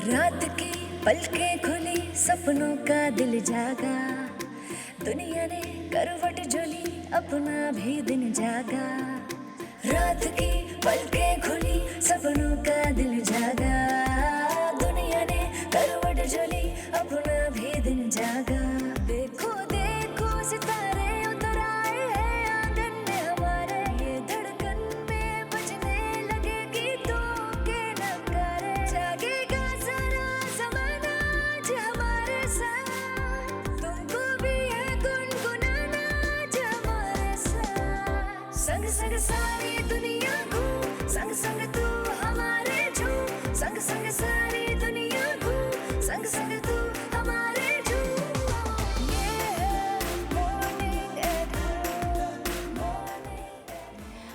रात की पलकें खुली, सपनों का दिल जागा, दुनिया ने करवट झोली, अपना भी दिन जागा। रात की पलकें खुली, सपनों का दिल जागा, दुनिया ने करवट झोली, अपना भी दिन जागा। देखो देखो सितारे उतर आए हैं आंगन में हमारे, ये धड़कन में बजने लगे गीतों के नगारे। जागेगा सारा ज़माना आज हमारे साथ, तुमको भी है गुनगुनाना आज हमारे साथ। संग संग सारी दुनिया घूम, संग संग तू हमारे झूम, संग संग सारी दुनिया घूम, संग संग तू हमारे झूम। ये है मॉर्निंग एट होम।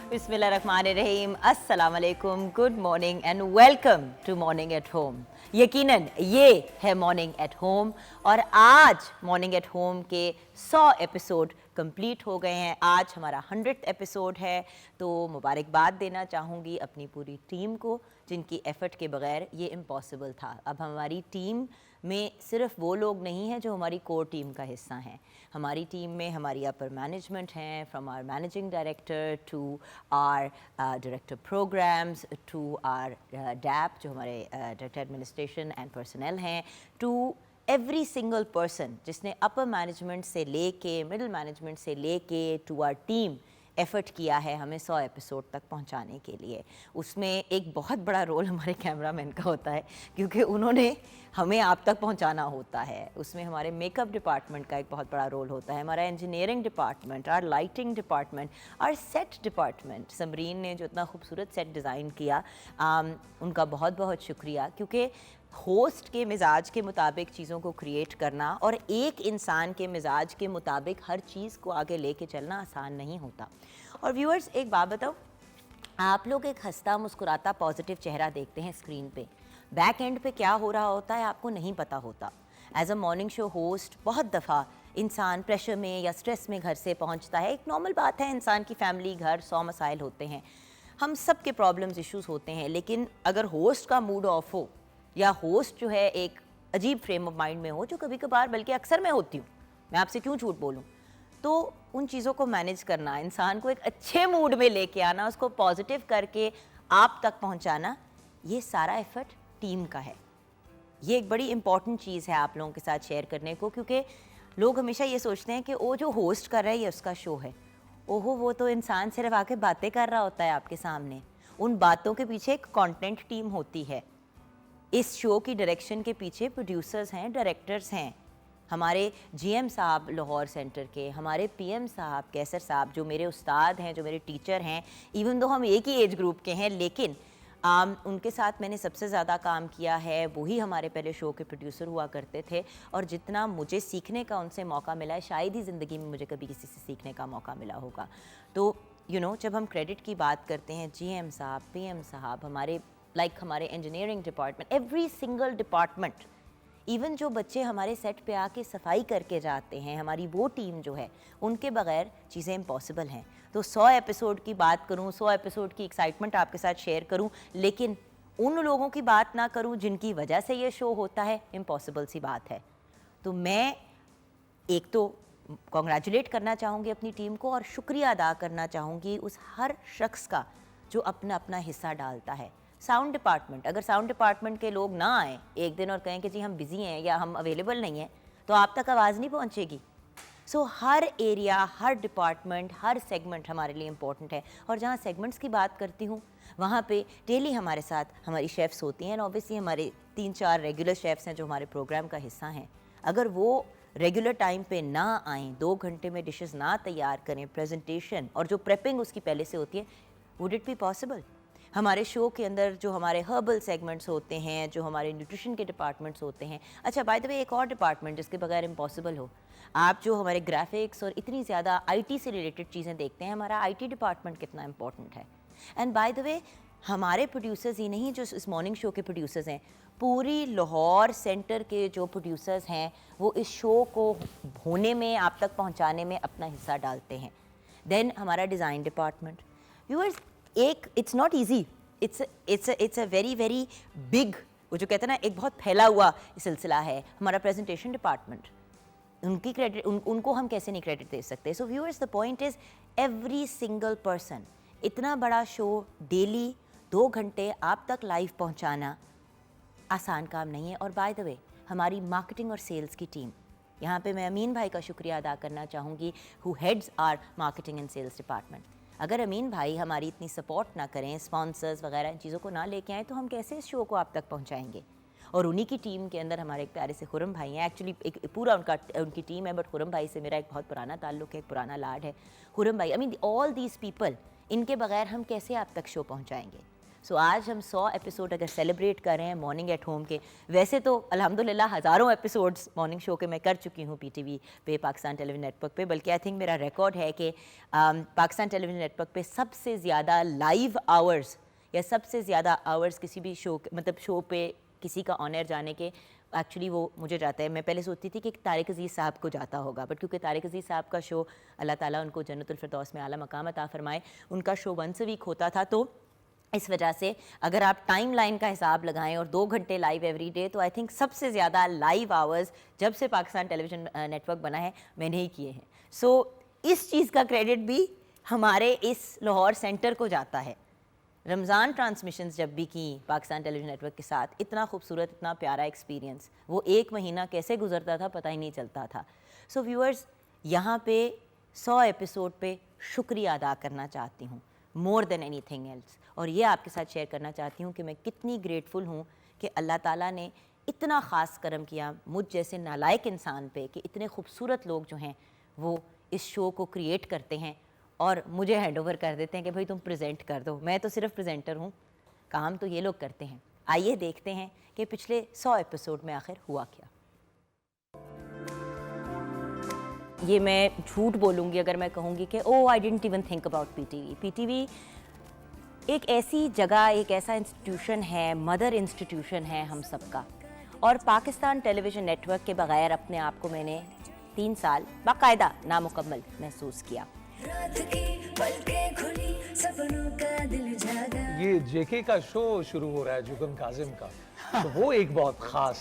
बिस्मिल्लाहिर्रहमानिर्रहीम, अस्सलाम वालेकुम, good morning and welcome to morning at home. यकीनन ये है मॉर्निंग एट होम और आज मॉर्निंग एट होम के 100 एपिसोड कंप्लीट हो गए हैं। आज हमारा 100th एपिसोड है, तो मुबारकबाद देना चाहूँगी अपनी पूरी टीम को जिनकी एफ़र्ट के बगैर ये इम्पॉसिबल था। अब हमारी टीम में सिर्फ वो लोग नहीं हैं जो हमारी कोर टीम का हिस्सा हैं। हमारी टीम में हमारी अपर मैनेजमेंट हैं, from our managing director to our director programs to our DAP जो हमारे डायरेक्टर एडमिनिस्ट्रेशन एंड पर्सनल हैं, टू एवरी सिंगल पर्सन जिसने अपर मैनेजमेंट से लेके मिडिल मैनेजमेंट से लेके टू आर टीम एफ़र्ट किया है हमें 100 एपिसोड तक पहुंचाने के लिए। उसमें एक बहुत बड़ा रोल हमारे कैमरामैन का होता है क्योंकि उन्होंने हमें आप तक पहुंचाना होता है। उसमें हमारे मेकअप डिपार्टमेंट का एक बहुत बड़ा रोल होता है, हमारा engineering department, our lighting department, our set department. Samreen ने जो इतना खूबसूरत सेट डिज़ाइन किया, उनका बहुत बहुत शुक्रिया, क्योंकि होस्ट के मिजाज के मुताबिक चीज़ों को क्रिएट करना और एक इंसान के मिजाज के मुताबिक हर चीज़ को आगे लेके चलना आसान नहीं होता। और व्यूअर्स, एक बात बताओ, आप लोग एक हंसता मुस्कुराता पॉजिटिव चेहरा देखते हैं स्क्रीन पे, बैक एंड पे क्या हो रहा होता है आपको नहीं पता होता। As a morning show host बहुत दफ़ा इंसान प्रेशर में या स्ट्रेस में घर से पहुंचता है। एक नॉर्मल बात है, इंसान की फैमिली, घर, 100 मसाइल होते हैं, हम सब के प्रॉब्लम्स इश्यूज़ होते हैं। लेकिन अगर होस्ट का मूड ऑफ हो या होस्ट जो है एक अजीब फ्रेम ऑफ माइंड में हो, जो कभी कभार बल्कि अक्सर मैं होती हूँ, मैं आपसे क्यों झूठ बोलूँ, तो उन चीज़ों को मैनेज करना, इंसान को एक अच्छे मूड में लेके आना, उसको पॉजिटिव करके आप तक पहुँचाना, ये सारा एफर्ट टीम का है। ये एक बड़ी इंपॉर्टेंट चीज़ है आप लोगों के साथ शेयर करने को, क्योंकि लोग हमेशा ये सोचते हैं कि वो जो होस्ट कर रहा है ये उसका शो है। ओहो, वो तो इंसान सिर्फ आके बातें कर रहा होता है आपके सामने। उन बातों के पीछे एक कंटेंट टीम होती है। इस शो की डायरेक्शन के पीछे प्रोड्यूसर्स हैं, डायरेक्टर्स हैं, हमारे जीएम साहब लाहौर सेंटर के, हमारे पीएम साहब कैसर साहब जो मेरे उस्ताद हैं, जो मेरे टीचर हैं। इवन दो हम एक ही एज ग्रुप के हैं, लेकिन उनके साथ मैंने सबसे ज़्यादा काम किया है। वही हमारे पहले शो के प्रोड्यूसर हुआ करते थे और जितना मुझे सीखने का उनसे मौका मिला है, शायद ही ज़िंदगी में मुझे कभी किसी से सीखने का मौका मिला होगा। तो जब हम क्रेडिट की बात करते हैं, जीएम साहब, पीएम साहब, हमारे हमारे engineering department, every single department, even जो बच्चे हमारे सेट पे आके सफाई करके जाते हैं, हमारी वो टीम जो है, उनके बगैर चीज़ें इम्पॉसिबल हैं। तो 100 एपिसोड की बात करूं, 100 एपिसोड की एक्साइटमेंट आपके साथ शेयर करूं, लेकिन उन लोगों की बात ना करूं जिनकी वजह से ये शो होता है, इम्पॉसिबल सी बात है। तो मैं एक तो कॉन्ग्रेचुलेट करना चाहूँगी अपनी टीम को और शुक्रिया अदा करना चाहूँगी उस हर शख्स का जो अपना अपना हिस्सा डालता है। साउंड डिपार्टमेंट, अगर साउंड डिपार्टमेंट के लोग ना आए एक दिन और कहें कि जी हम बिज़ी हैं या हम अवेलेबल नहीं हैं, तो आप तक आवाज़ नहीं पहुंचेगी। सो हर एरिया, हर डिपार्टमेंट, हर सेगमेंट हमारे लिए इम्पोर्टेंट है। और जहाँ सेगमेंट्स की बात करती हूँ, वहाँ पे डेली हमारे साथ हमारी शेफ़्स होती हैं। ऑब्वियसली हमारे 3-4 रेगुलर शेफ़्स हैं जो हमारे प्रोग्राम का हिस्सा हैं। अगर वो रेगुलर टाइम पे ना आएँ, 2 घंटे में डिशेस ना तैयार करें, प्रेजेंटेशन और जो प्रेपिंग उसकी पहले से होती है, वुड इट बी पॉसिबल? हमारे शो के अंदर जो हमारे हर्बल सेगमेंट्स होते हैं, जो हमारे न्यूट्रिशन के डिपार्टमेंट्स होते हैं। अच्छा, बाय द वे, एक और डिपार्टमेंट जिसके बगैर इम्पॉसिबल हो, आप जो हमारे ग्राफिक्स और इतनी ज़्यादा आईटी से रिलेटेड चीज़ें देखते हैं, हमारा आईटी डिपार्टमेंट कितना इम्पॉर्टेंट है। एंड बाय द वे, हमारे प्रोड्यूसर्स ही नहीं जो इस मॉर्निंग शो के प्रोड्यूसर्स हैं, पूरी लाहौर सेंटर के जो प्रोड्यूसर्स हैं, वो इस शो को होने में, आप तक पहुंचाने में अपना हिस्सा डालते हैं। देन हमारा डिज़ाइन डिपार्टमेंट, व्यूअर्स, एक it's not easy, it's a very very big वो जो कहते हैं ना एक बहुत फैला हुआ सिलसिला है, हमारा प्रेजेंटेशन डिपार्टमेंट, उनकी क्रेडिट उनको हम कैसे नहीं क्रेडिट दे सकते। So viewers, the point is every single person, इतना बड़ा शो डेली 2 घंटे आप तक लाइव पहुंचाना आसान काम नहीं है। और बाय द वे, हमारी मार्केटिंग और सेल्स की टीम, यहाँ पे मैं अमीन भाई का शुक्रिया अदा करना चाहूँगी, who heads our marketing and sales department. अगर अमीन भाई हमारी इतनी सपोर्ट ना करें, स्पॉन्सर्स वगैरह इन चीज़ों को ना लेके आएँ, तो हम कैसे इस शो को आप तक पहुँचाएंगे। और उन्हीं की टीम के अंदर हमारे एक प्यारे से खुरम भाई हैं, एक्चुअली एक पूरा उनकी टीम है, बट खुरम भाई से मेरा एक बहुत पुराना ताल्लुक है, एक पुराना लाड है। खुरम भाई, I mean all these people, इनके बगैर हम कैसे आप तक शो पहुँचाएंगे। सो आज हम 100 एपिसोड अगर सेलिब्रेट कर रहे हैं मॉर्निंग एट होम के, वैसे तो अल्हम्दुलिल्लाह हज़ारों एपिसोड्स मॉर्निंग शो के मैं कर चुकी हूँ पीटीवी पे, पाकिस्तान टेलीविजन नेटवर्क पे, बल्कि आई थिंक मेरा रिकॉर्ड है कि पाकिस्तान टेलीविजन नेटवर्क पे सबसे ज़्यादा लाइव आवर्स या सबसे ज़्यादा आवर्स किसी भी शो, मतलब शो पे किसी का ऑनर जाने के, एक्चुअली वो मुझे जाता है। मैं पहले सोचती थी कि तारिक अजीज़ साहब को जाता होगा, बट क्योंकि तारिक अजीज़ साहब का शो, अल्लाह ताला उनको जन्नतुल फिरदौस में आला मकाम अता फरमाए, उनका शो वंस अ वीक होता था, तो इस वजह से अगर आप टाइम लाइन का हिसाब लगाएं और 2 घंटे लाइव एवरी डे, तो आई थिंक सबसे ज़्यादा लाइव आवर्स जब से पाकिस्तान टेलीविज़न नेटवर्क बना है मैंने ही किए हैं। सो इस चीज़ का क्रेडिट भी हमारे इस लाहौर सेंटर को जाता है। रमज़ान ट्रांसमिशंस जब भी की पाकिस्तान टेलीविज़न नेटवर्क के साथ, इतना खूबसूरत, इतना प्यारा एक्सपीरियंस, वो 1 महीना कैसे गुजरता था पता ही नहीं चलता था। सो व्यूअर्स, यहाँ पे 100 एपिसोड पे शुक्रिया अदा करना चाहती हूँ मोर देन एनीथिंग एल्स, और ये आपके साथ शेयर करना चाहती हूँ कि मैं कितनी ग्रेटफुल हूँ कि अल्लाह ताला ने इतना ख़ास करम किया मुझ जैसे नालायक इंसान पे, कि इतने खूबसूरत लोग जो हैं वो इस शो को क्रिएट करते हैं और मुझे हैंड ओवर कर देते हैं कि भाई तुम प्रेजेंट कर दो। मैं तो सिर्फ प्रेजेंटर हूँ, काम तो ये लोग करते हैं। आइए देखते हैं कि पिछले 100 एपिसोड में आखिर हुआ क्या। ये मैं झूठ बोलूँगी अगर मैं कहूँगी कि oh I didn't even think about PTV. PTV एक ऐसी जगह, एक ऐसा इंस्टीट्यूशन है, मदर इंस्टीट्यूशन है हम सबका, और पाकिस्तान टेलीविज़न नेटवर्क के बगैर अपने आप को मैंने 3 साल बाकायदा नामुकम्मल महसूस किया। रात की पलकें खुली, सपनों का दिल जागा। ये जेके का शो शुरू हो रहा है, जुगन काजिम का, तो वो एक बहुत खास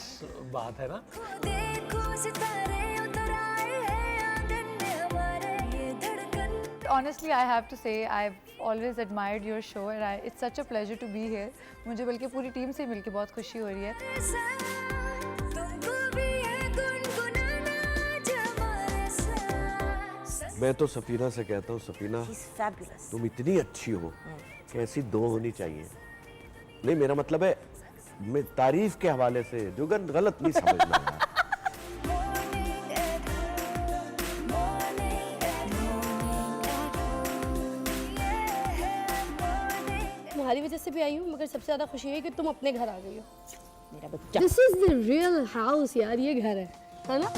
बात है ना। देखो सितारे उतर आए हैं आंगन में हमारे, ये धड़कन। Honestly, I have to say I've always admired your show and it's such a pleasure to be here. मुझे बल्कि पूरी टीम से मिलके बहुत खुशी हो रही है। तुमको भी है गुनगुनाना आज हमारे साथ। मैं तो सफीना से कहता हूँ, सफीना She's fabulous. तुम इतनी अच्छी हो कि ऐसी 2 होनी चाहिए। नहीं, मेरा मतलब है मैं तारीफ के हवाले से, जुगन गलत नहीं समझना यार। तुम्हारी वजह से भी आई हूँ, मगर सबसे ज़्यादा खुशी है कि तुम अपने घर आ गई हो। मेरा बच्चा this is the real house यार, ये घर है ना।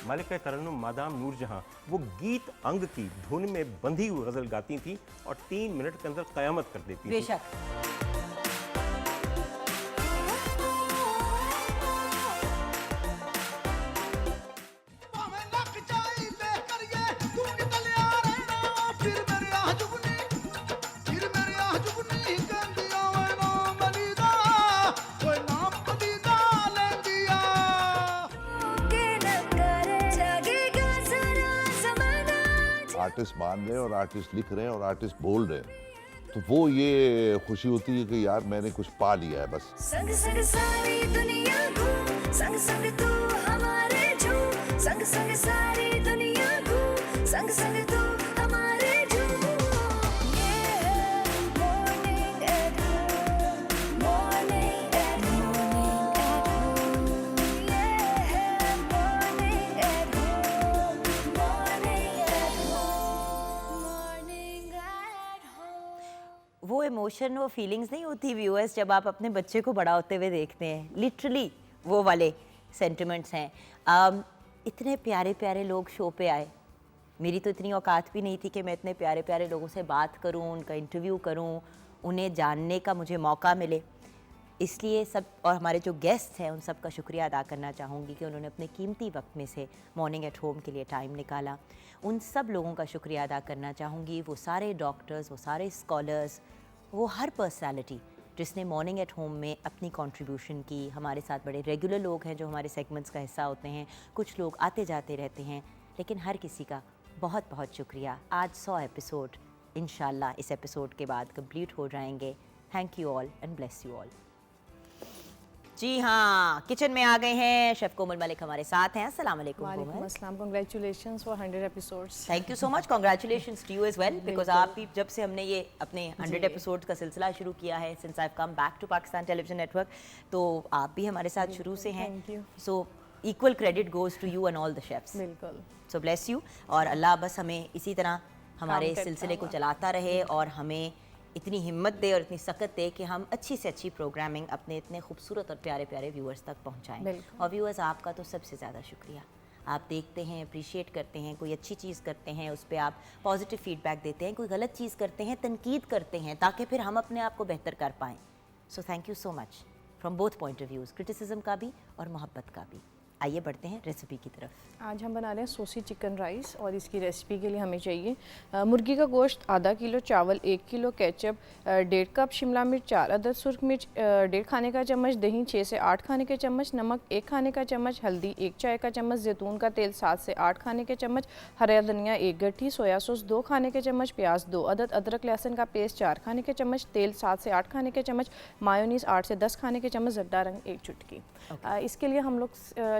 मालिका तरन्नुम मादाम नूरजहां वो गीत अंग की धुन में बंधी हुई गजल गाती थी और 3 मिनट के अंदर कयामत कर देती थी। बेशक। आर्टिस्ट मान रहे हैं और आर्टिस्ट लिख रहे हैं और आर्टिस्ट बोल रहे हैं, तो वो ये खुशी होती है कि यार मैंने कुछ पा लिया है बस। संग संग सारी दुनिया घूम, संग संग तू हमारे झूम, संग संग सारी दुनिया घूम, संग संग तू हमारे झूम। ये है morning at home, morning at home, ये है morning at home, morning at home, morning at home. वो इमोशन, वो फीलिंग्स नहीं होती व्यूअर्स जब आप अपने बच्चे को बड़ा होते हुए देखते हैं, लिटरली वो वाले सेंटिमेंट्स हैं। इतने प्यारे प्यारे लोग शो पे आए, मेरी तो इतनी औकात भी नहीं थी कि मैं इतने प्यारे प्यारे लोगों से बात करूं, उनका इंटरव्यू करूं, उन्हें जानने का मुझे मौका मिले। इसलिए सब और हमारे जो गेस्ट हैं उन सब का शुक्रिया अदा करना चाहूँगी कि उन्होंने अपने कीमती वक्त में से मॉर्निंग एट होम के लिए टाइम निकाला। उन सब लोगों का शुक्रिया अदा करना चाहूँगी, वो सारे डॉक्टर्स, वो सारे स्कॉलर्स, वो हर पर्सनालिटी जिसने मॉर्निंग एट होम में अपनी कंट्रीब्यूशन की। हमारे साथ बड़े रेगुलर लोग हैं जो हमारे सेगमेंट्स का हिस्सा होते हैं, कुछ लोग आते जाते रहते हैं, लेकिन हर किसी का बहुत बहुत शुक्रिया। आज 100 एपिसोड इंशाल्लाह इस एपिसोड के बाद कंप्लीट हो जाएंगे। Thank you all and bless you all. जी हाँ, किचन में आ गए हैं शेफ कोमल मलिक हमारे साथ हैं। अस्सलाम वालेकुम कोमल। अस्सलाम, congratulations for 100 episodes. Thank you so much, congratulations to you as well, because आप भी जब से हमने ये अपने 100 एपिसोड्स का सिलसिला शुरू किया है, since I have come back to Pakistan television network, तो आप भी हमारे साथ शुरू से हैं। Thank you. So equal credit goes to you and all the chefs. बिल्कुल। सो ब्लेस यू, और अल्लाह बस हमें इसी तरह हमारे करता सिलसिले को हुआ। चलाता रहे और हमें इतनी हिम्मत दे और इतनी सकत दे कि हम अच्छी से अच्छी प्रोग्रामिंग अपने इतने खूबसूरत और प्यारे प्यारे व्यूअर्स तक पहुंचाएं। बिल्कुल। और व्यूअर्स, आपका तो सबसे ज़्यादा शुक्रिया। आप देखते हैं, अप्रिशिएट करते हैं, कोई अच्छी चीज़ करते हैं उस पर आप पॉजिटिव फीडबैक देते हैं, कोई गलत चीज़ करते हैं तनकीद करते हैं ताकि फिर हम अपने आप को बेहतर कर पाएँ। So thank you so much from both point of views, criticism का भी और मोहब्बत का भी। आइए बढ़ते हैं रेसिपी की तरफ। आज हम बना रहे हैं सोसी चिकन राइस, और इसकी रेसिपी के लिए हमें चाहिए मुर्गी का गोश्त आधा किलो, चावल 1 किलो, केचप 1.5 कप, शिमला मिर्च 4 अदद, सुर्ख मिर्च 1.5 खाने का चम्मच, दही 6 से 8 खाने के चम्मच, नमक 1 खाने का चम्मच, हल्दी 1 चाय का चम्मच, जैतून का तेल 7 से 8 खाने के चम्मच, हरा धनिया 1 गट्ठी, सोया सॉस 2 खाने के चम्मच, प्याज 2 अदद, अदरक लहसुन का पेस्ट 4 खाने के चम्मच, तेल 7 से 8 खाने के चम्मच, मायोनीस 8 से 10 खाने के चम्मच, ज़र्दा रंग 1 चुटकी। इसके लिए हम लोग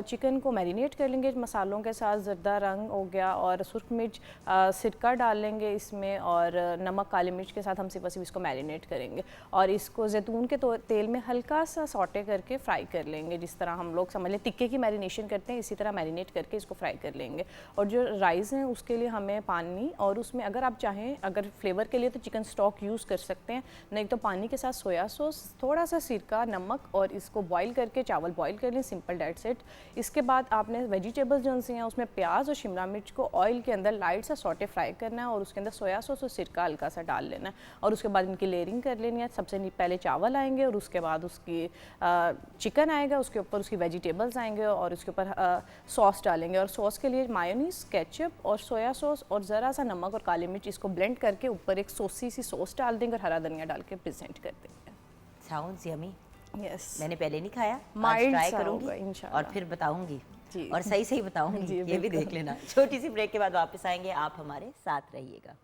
चिकन को मैरिनेट कर लेंगे मसालों के साथ। ज़र्दा रंग हो गया और सुर्ख मिर्च, सिरका डाल लेंगे इसमें, और नमक काली मिर्च के साथ हम सिर्फ इसको मैरिनेट करेंगे, और इसको जैतून के तेल में हल्का सा सॉटे करके फ्राई कर लेंगे। जिस तरह हम लोग समझ लें टिक्के की मैरिनेशन करते हैं, इसी तरह मैरिनेट करके इसको फ्राई कर लेंगे। और जो राइस हैं उसके लिए हमें पानी, और उसमें अगर आप चाहें, अगर फ्लेवर के लिए तो चिकन स्टॉक यूज़ कर सकते हैं, नहीं तो पानी के साथ सोया सॉस, थोड़ा सा सिरका, नमक, और इसको बॉईल करके चावल बॉईल कर लें, सिंपल डेट सेट। इसके बाद आपने वेजिटेबल्स जो हैं उसमें प्याज और शिमला मिर्च को ऑयल के अंदर लाइट सा सॉटे फ्राई करना है, और उसके अंदर सोया सॉस और सिरका हल्का सा डाल लेना है, और उसके बाद इनकी लेयरिंग कर लेनी है। सबसे पहले चावल आएंगे, और उसके बाद उसकी चिकन आएगा, उसके ऊपर उसकी वेजिटेबल्स आएंगे, और उसके ऊपर सॉस डालेंगे। और सॉस के लिए मायोनीस, केचप और सोया सॉस और ज़रा सा नमक और काली मिर्च, इसको ब्लेंड करके ऊपर एक सोसी सी सॉस डाल देंगे और हरा धनिया डाल के प्रेजेंट कर देंगे। Sounds yummy. यस, मैंने पहले नहीं खाया, आज Mild ट्राई सा करूंगी होगा इंशाल्लाह। और फिर बताऊंगी, जी। और सही सही बताऊंगी, जी, ये भी बिल्कुल। देख लेना। छोटी सी ब्रेक के बाद वापस आएंगे, आप हमारे साथ रहिएगा।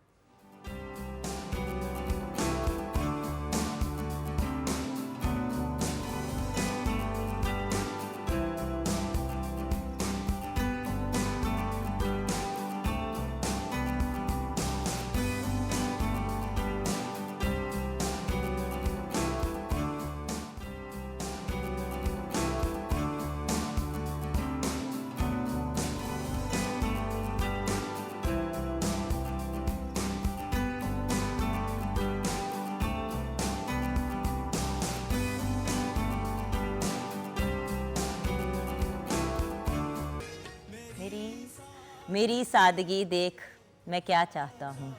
मेरी सादगी देख मैं क्या चाहता हूँ।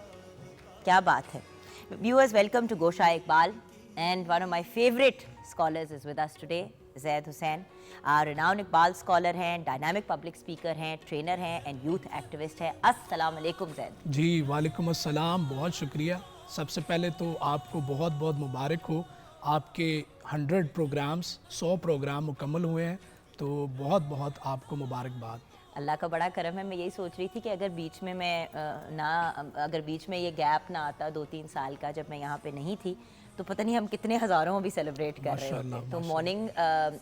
क्या बात है। Viewers, welcome to Gosha Iqbal, and one of my favourite scholars is with us today, Zaid Hussain. Renowned Iqbal scholar हैं, डायनामिक पब्लिक स्पीकर हैं, ट्रेनर हैं एंड यूथ एक्टिविस्ट हैं। अस्सलाम वालेकुम जैद। जी वालेकुम अस्सलाम, बहुत शुक्रिया। सबसे पहले तो आपको बहुत बहुत मुबारक हो, आपके 100 प्रोग्राम्स 100 प्रोग्राम मुकम्मल हुए हैं, तो बहुत बहुत आपको मुबारकबाद। अल्लाह का बड़ा करम है। मैं यही सोच रही थी कि अगर बीच में अगर बीच में ये गैप ना आता 2-3 साल का, जब मैं यहाँ पे नहीं थी, तो पता नहीं हम कितने हज़ारों भी सेलिब्रेट कर रहे होते। तो मॉर्निंग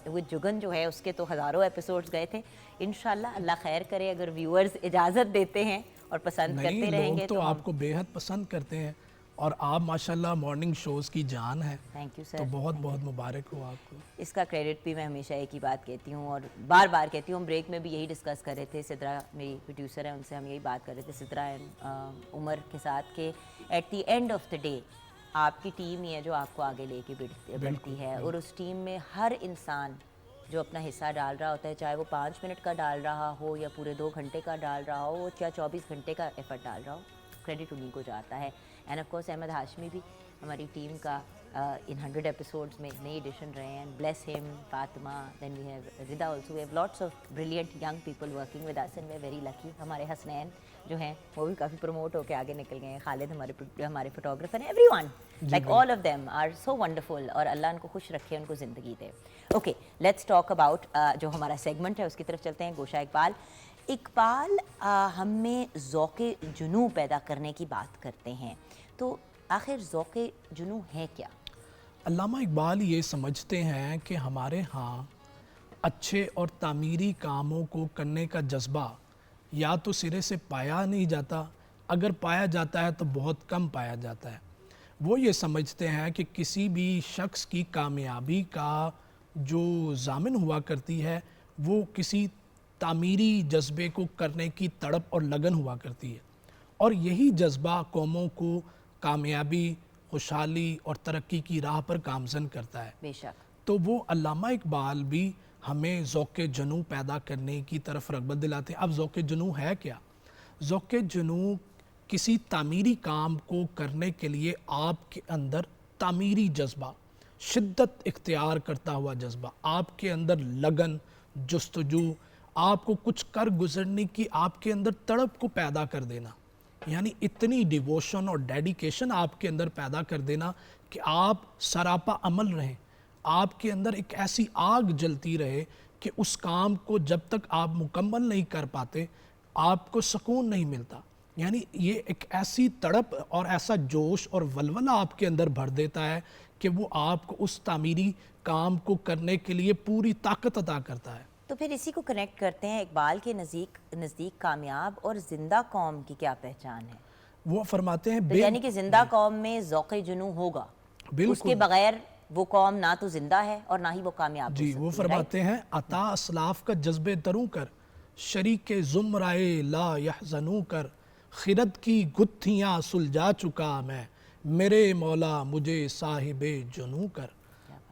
विद जुगन जो है उसके तो हज़ारों एपिसोड्स गए थे। इंशाल्लाह अल्लाह खैर करे, अगर व्यूअर्स इजाज़त देते हैं और पसंद करते रहेंगे तो आपको बेहद पसंद करते हैं, और आप माशाल्लाह मॉर्निंग शोज़ की जान है। Thank you sir. तो बहुत बहुत मुबारक हो आपको। इसका क्रेडिट भी मैं हमेशा एक ही बात कहती हूँ और बार बार कहती हूँ। हम ब्रेक में भी यही डिस्कस कर रहे थे, सिद्रा मेरी प्रोड्यूसर है, उनसे हम यही बात कर रहे थे, सिद्रा एंड उमर के साथ, कि at the end of the day आपकी टीम ही है जो आपको आगे लेके बढ़ती है, और उस टीम में हर इंसान जो अपना हिस्सा डाल रहा होता है, चाहे वो 5 मिनट का डाल रहा हो या पूरे 2 घंटे का डाल रहा हो या 24 घंटे का एफर्ट डाल रहा हो, क्रेडिट उन्हीं को जाता है। And of course Ahmed Hashmi भी हमारी टीम का in 100 episodes में नई एडिशन रहे हैं. Bless him, Fatima, then we have Rida also. We have lots of brilliant young people working with us and we are very lucky. हमारे हसनैन जो हैं वो भी काफ़ी प्रमोट होकर आगे निकल गए हैं. खालिद हमारे फोटोग्राफर हैं. Everyone, like all of them are so wonderful और अल्लाह उनको खुश रखे, उनको ज़िंदगी दे. Okay, let's talk about जो हमारा सेगमेंट है उसकी तरफ चलते हैं. गोशा इकबाल. इकबाल, हम में ज़ौक़े जुनू पैदा करने की बात करते हैं, तो आखिर ज़ौक़े जुनू है क्या? अल्लामा इकबाल ये समझते हैं कि हमारे यहाँ अच्छे और तामीरी कामों को करने का जज्बा या तो सिरे से पाया नहीं जाता, अगर पाया जाता है तो बहुत कम पाया जाता है. वो ये समझते हैं कि किसी भी शख्स की कामयाबी का जो ज़ामिन हुआ करती है वो किसी तामीरी जज्बे को करने की तड़प और लगन हुआ करती है, और यही जज्बा कौमों को कामयाबी, खुशहाली और तरक्की की राह पर गामज़न करता है. बेशक. तो वो अल्लामा इकबाल भी हमें ज़ौक़े जुनू पैदा करने की तरफ रग़बत दिलाते हैं. अब ज़ौक़े जुनू है क्या? ज़ौक़े जुनू किसी तामीरी काम को करने के लिए आपके अंदर तामीरी जज्बा, शिद्दत इख्तियार करता हुआ जज्बा, आपके अंदर लगन, जुस्तजू, आपको कुछ कर गुजरने की आपके अंदर तड़प को पैदा कर देना, यानी इतनी डिवोशन और डेडिकेशन आपके अंदर पैदा कर देना कि आप सरापा अमल रहें, आपके अंदर एक ऐसी आग जलती रहे कि उस काम को जब तक आप मुकम्मल नहीं कर पाते आपको सुकून नहीं मिलता. यानी ये एक ऐसी तड़प और ऐसा जोश और वलवला आपके अंदर भर देता है कि वो आपको उस तामीरी काम को करने के लिए पूरी ताकत अता करता है. तो फिर इसी को कनेक्ट करते हैं. इकबाल के नज़दीक कामयाब और ज़िंदा कौम की क्या पहचान है? वो फरमाते हैं तो यानी कि ज़िंदा कौम में ज़ौक़े जुनू होगा, उसके बगैर वो कौम ना तो ज़िंदा है और ना ही वो कामयाब जी. वो फरमाते हैं अता असलाफ का जज्बे तरू कर, शरीके ज़ुमराए ला यहज़नू कर, खिरत की गुत्थियाँ सुलझा चुका मैं, मेरे मौला मुझे साहिबे जुनू कर.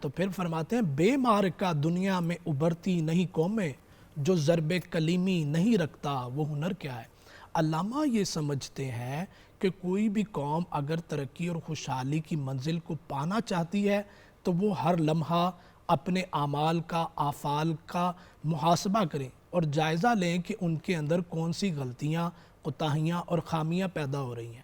तो फिर फरमाते हैं बेमार का दुनिया में उभरती नहीं कौमें, जो ज़रबे कलीमी नहीं रखता वो हुनर क्या है. अल्लामा ये समझते हैं कि कोई भी कौम अगर तरक्की और खुशहाली की मंजिल को पाना चाहती है तो वो हर लम्हा अपने आमाल का, आफ़ाल का मुहासबा करें और जायज़ा लें कि उनके अंदर कौन सी गलतियाँ, कोताहियाँ और खामियाँ पैदा हो रही हैं.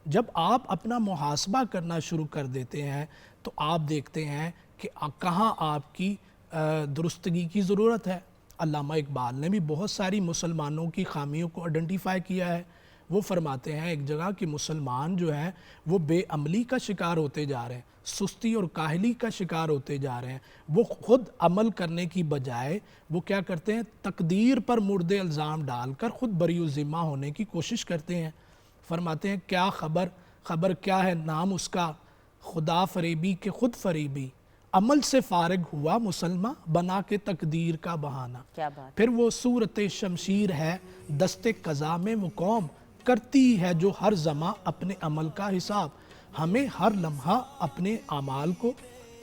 जब आप अपना मुहासबा करना शुरू कर देते हैं तो आप देखते हैं कि कहाँ आपकी दुरुस्तगी की ज़रूरत है. अल्लामा इकबाल ने भी बहुत सारी मुसलमानों की खामियों को आइडेंटिफाई किया है. वो फरमाते हैं एक जगह कि मुसलमान जो हैं वो बेअमली का शिकार होते जा रहे हैं, सुस्ती और काहली का शिकार होते जा रहे हैं. वो ख़ुद अमल करने की बजाय वो क्या करते हैं, तकदीर पर मुर्दे इल्ज़ाम डालकर ख़ुद बरी ज़िम्मा होने की कोशिश करते हैं. फरमाते हैं क्या खबर क्या है नाम उसका, खुदा फरेबी के खुद फरेबी, अमल से फारिग हुआ मुसलमान बना के तकदीर का बहाना. क्या बात. फिर वो सूरत शमशीर है दस्ते कज़ा में वो कौम, करती है जो हर ज़मा अपने अमल का हिसाब. हमें हर लम्हा अपने अमाल को,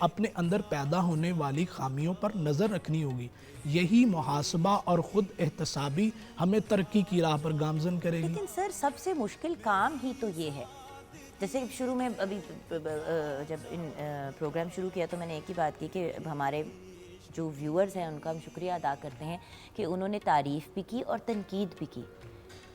अपने अंदर पैदा होने वाली खामियों पर नज़र रखनी होगी. यही मुहासबा और ख़ुद एहतसाबी हमें तरक्की की राह पर गामज़न करेगी. लेकिन सर सबसे मुश्किल काम ही तो ये है. जैसे शुरू में अभी जब इन प्रोग्राम शुरू किया तो मैंने एक ही बात की कि हमारे जो व्यूअर्स हैं उनका हम शुक्रिया अदा करते हैं कि उन्होंने तारीफ़ भी की और तनकीद भी की.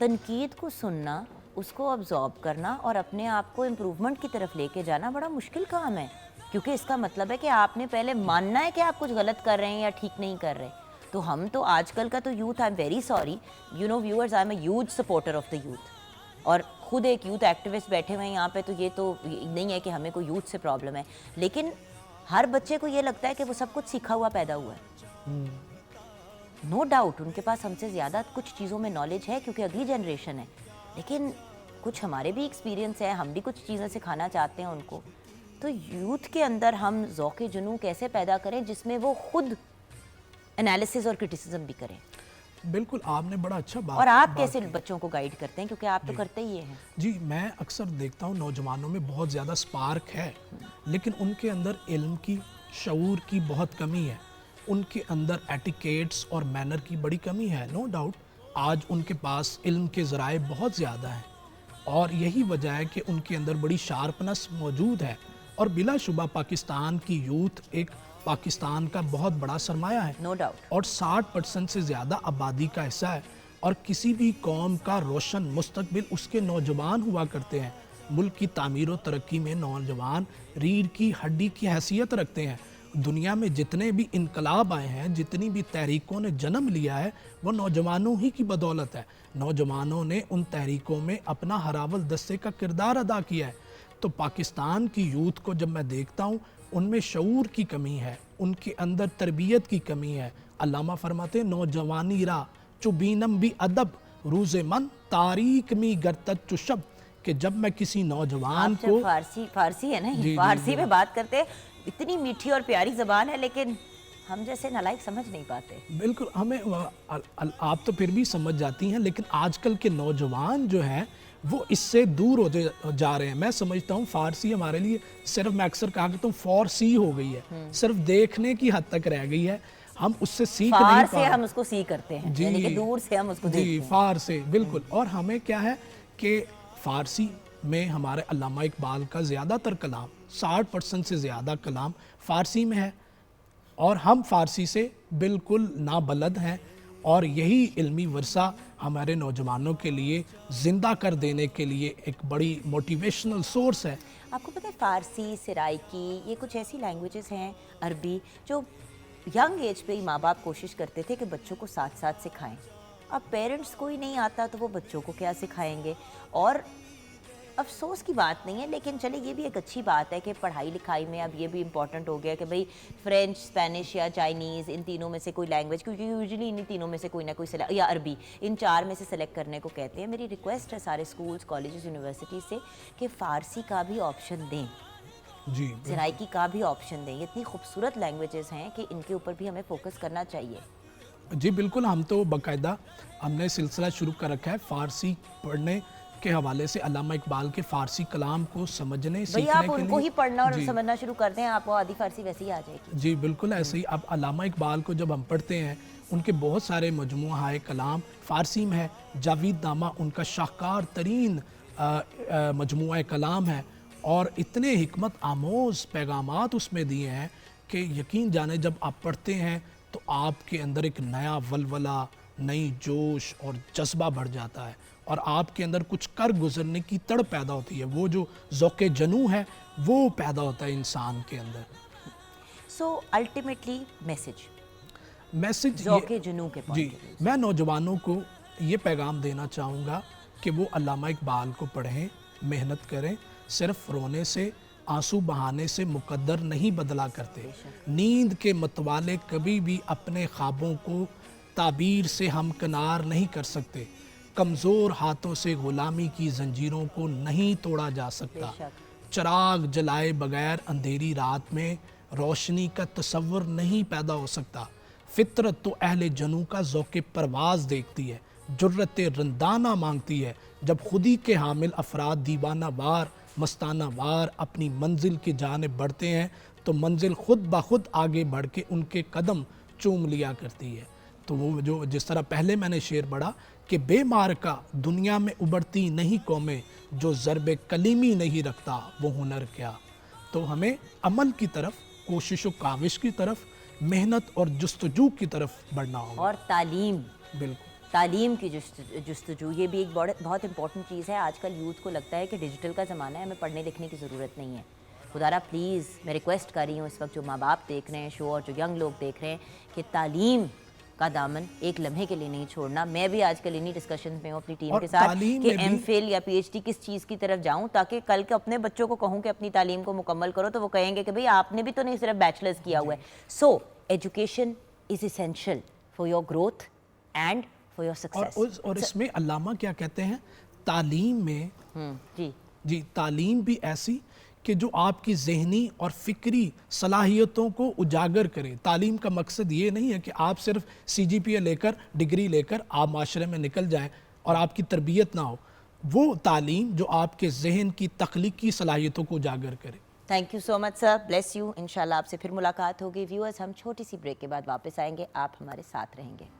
तनकीद को सुनना, उसको अब्जॉर्ब करना और अपने आप को इम्प्रूवमेंट की तरफ लेके जाना बड़ा मुश्किल काम है, क्योंकि इसका मतलब है कि आपने पहले मानना है कि आप कुछ गलत कर रहे हैं या ठीक नहीं कर रहे. तो हम तो आजकल का तो youth, I am very sorry you know viewers, I am a huge supporter of the youth और खुद एक यूथ एक्टिविस्ट बैठे हुए हैं यहाँ पे. तो ये तो नहीं है कि हमें कोई यूथ से प्रॉब्लम है, लेकिन हर बच्चे को ये लगता है कि वो सब कुछ सीखा हुआ पैदा हुआ है. नो डाउट उनके पास हमसे ज़्यादा कुछ चीज़ों में नॉलेज है क्योंकि अगली जनरेशन है, लेकिन कुछ हमारे भी एक्सपीरियंस है, हम भी कुछ चीज़ें सिखाना चाहते हैं उनको. तो यूथ के अंदर हम ज़ौक़े जुनू कैसे पैदा करें जिसमें वो खुद एनालिसिस और क्रिटिसिज्म भी करें. बिल्कुल, आपने बड़ा अच्छा बात. और आप कैसे बच्चों को गाइड करते हैं, क्योंकि आप तो करते ही हैं. जी, मैं अक्सर देखता हूँ नौजवानों में बहुत ज़्यादा स्पार्क है, लेकिन उनके अंदर इल्म की, शऊर की बहुत कमी है. उनके अंदर एटिकेट्स और मैनर की बड़ी कमी है. नो डाउट आज उनके पास इल्म के ज़राए बहुत ज़्यादा हैं और यही वजह है कि उनके अंदर बड़ी शार्पनेस मौजूद है और बिलाशुबा पाकिस्तान की यूथ एक पाकिस्तान का बहुत बड़ा सरमाया है, नो डाउट। और 60% से ज़्यादा आबादी का हिस्सा है, और किसी भी कौम का रोशन मुस्तकबिल उसके नौजवान हुआ करते हैं। मुल्क की तामीर व तरक्की में नौजवान रीढ़ की हड्डी की हैसियत रखते हैं। दुनिया में जितने भी इनकलाब आए हैं, जितनी भी तहरीकों ने जन्म लिया है, वो नौजवानों ही की बदौलत है। नौजवानों ने उन तहरीकों में अपना हरावल दस्ते का किरदार अदा किया है। तो पाकिस्तान की यूथ को जब मैं देखता हूँ, उनमें शऊर की कमी है, उनके अंदर तरबियत की कमी है। अल्लामा फरमाते नौजवानी रा चुबीनम भी अदब रूज़े मन तारीक मी गरतत चुशब, कि जब मैं किसी नौजवान आप को जब फारसी है ना, जी, फारसी जी। में बात करते हैं, इतनी मीठी और प्यारी जबान है, लेकिन हम जैसे नालायक समझ नहीं पाते। बिल्कुल हमें आप तो फिर भी समझ जाती हैं, लेकिन आजकल के नौजवान जो हैं वो इससे दूर हो जा रहे हैं। मैं समझता हूँ फ़ारसी हमारे लिए सिर्फ, मैं अक्सर कहा करता हूँ, फ़ारसी हो गई है, सिर्फ देखने की हद तक रह गई है। हम उससे सीख नहीं फार पा से हम उसको सी करते हैं, यानी कि दूर से हम उसको देखते जी हैं। फार से बिल्कुल। और हमें क्या है कि फ़ारसी में हमारे अल्लामा इकबाल का ज़्यादातर कलाम, 60% से ज़्यादा कलाम फ़ारसी में है, और हम फ़ारसी से बिल्कुल नाबलद हैं। और यही इल्मी वर्सा हमारे नौजवानों के लिए ज़िंदा कर देने के लिए एक बड़ी मोटिवेशनल सोर्स है। आपको पता है फारसी, सिराइकी, ये कुछ ऐसी लैंग्वेजेस हैं, अरबी, जो यंग एज पे ही माँ बाप कोशिश करते थे कि बच्चों को साथ साथ सिखाएं। अब पेरेंट्स को ही नहीं आता तो वो बच्चों को क्या सिखाएंगे। और अफसोस की बात नहीं है, लेकिन चले ये भी एक अच्छी बात है कि पढ़ाई लिखाई में अब ये भी इम्पॉर्टेंट हो गया कि भाई फ्रेंच, स्पेनिश या चाइनीज़, इन तीनों में से कोई लैंग्वेज, क्योंकि यूजुअली इन तीनों में से कोई ना कोई या अरबी, इन 4 में से सेलेक्ट करने को कहते हैं। मेरी रिक्वेस्ट है सारे स्कूल्स, कॉलेजेस, यूनिवर्सिटी से कि फ़ारसी का भी ऑप्शन दें, जी सिराइकी का भी ऑप्शन दें। ये इतनी खूबसूरत लैंग्वेजेस हैं कि इनके ऊपर भी हमें फोकस करना चाहिए। जी बिल्कुल, हम तो बाकायदा हमने सिलसिला शुरू कर रखा है फ़ारसी पढ़ने के हवाले से, अल्लामा इकबाल के फ़ारसी कलाम को समझने भाई सीखने आप के उनको लिए। ही पढ़ना और जी, समझना शुरू कर दें, आपको आधी फारसी वैसे ही आ जाएगी। जी बिल्कुल ऐसे ही। अब अल्लामा इकबाल को जब हम पढ़ते हैं, उनके बहुत सारे मजमूआ कलाम फ़ारसी में है। जावेद नामा उनका शाहकार तरीन मजमूआ कलाम है, और इतने हिकमत आमोज़ पैगामात उसमें दिए हैं कि यकीन जाने जब आप पढ़ते हैं तो आपके अंदर एक नया वलवला, नई जोश और जज्बा बढ़ जाता है, और आपके अंदर कुछ कर गुजरने की तड़ पैदा होती है। वो जो ज़ौक़े जनू है वो पैदा होता है इंसान के अंदर। सो अल्टीमेटली मैसेज ज़ौक़े जुनू के जी, point of view। मैं नौजवानों को ये पैगाम देना चाहूँगा कि वो अल्लामा इकबाल को पढ़ें, मेहनत करें। सिर्फ रोने से, आंसू बहाने से मुकद्दर नहीं बदला करते। नींद के मतवाले कभी भी अपने ख्वाबों को ताबीर से हमकनार नहीं कर सकते। कमज़ोर हाथों से गुलामी की जंजीरों को नहीं तोड़ा जा सकता। चिराग जलाए बगैर अंधेरी रात में रोशनी का तसव्वुर नहीं पैदा हो सकता। फितरत तो अहले जनू का ज़ौक़े परवाज़ देखती है, जुर्रत रंदाना मांगती है। जब खुदी के हामिल अफराद दीवाना वार, मस्ताना वार अपनी मंजिल की जानिब बढ़ते हैं, तो मंजिल खुद ब खुद आगे बढ़ के उनके कदम चूम लिया करती है। तो वो जो जिस तरह पहले मैंने शेर पढ़ा कि बेमार का दुनिया में उबरती नहीं कौमें, जो ज़रबे कलीमी नहीं रखता वो हुनर क्या। तो हमें अमल की तरफ, कोशिश व काविश की तरफ, मेहनत और जुस्तजू की तरफ बढ़ना होगा। और तालीम, बिल्कुल तालीम की जुस्तजू, ये भी एक बहुत इंपॉर्टेंट चीज़ है। आजकल यूथ को लगता है कि डिजिटल का ज़माना है, हमें पढ़ने लिखने की ज़रूरत नहीं है। खुदारा प्लीज़, मैं रिक्वेस्ट कर रही हूँ इस वक्त जो माँ बाप देख रहे हैं शो और जो यंग लोग देख रहे हैं, कि तालीम का दामन एक लम्हे के लिए नहीं छोड़ना। मैं भी आजकल इन्हीं डिस्कशन में हूँ अपनी टीम के साथ कि एमफिल या पीएचडी किस चीज़ की तरफ जाऊँ, ताकि कल के अपने बच्चों को कहूँ कि अपनी तालीम को मुकम्मल करो, तो वो कहेंगे कि भाई आपने भी तो नहीं सिर्फ बैचलर्स किया हुआ है। So education is essential for your growth and for your success. और इसमें अल्लामा क्या कहते हैं, तालीम में जी तालीम भी ऐसी कि जो आपकी ज़हनी और फ़िक्री सलाहियतों को उजागर करे। तालीम का मकसद ये नहीं है कि आप सिर्फ CGPA लेकर, डिग्री लेकर आप माशरे में निकल जाएं और आपकी तरबियत ना हो। वो तालीम जो आपके जहन की तख्लीकी सलाहियतों को उजागर करे। Thank you so much sir, bless you. इंशाल्लाह आपसे फिर मुलाकात होगी। व्यूअर्स, हम छोटी सी ब्रेक के बाद वापस आएंगे, आप हमारे साथ रहेंगे।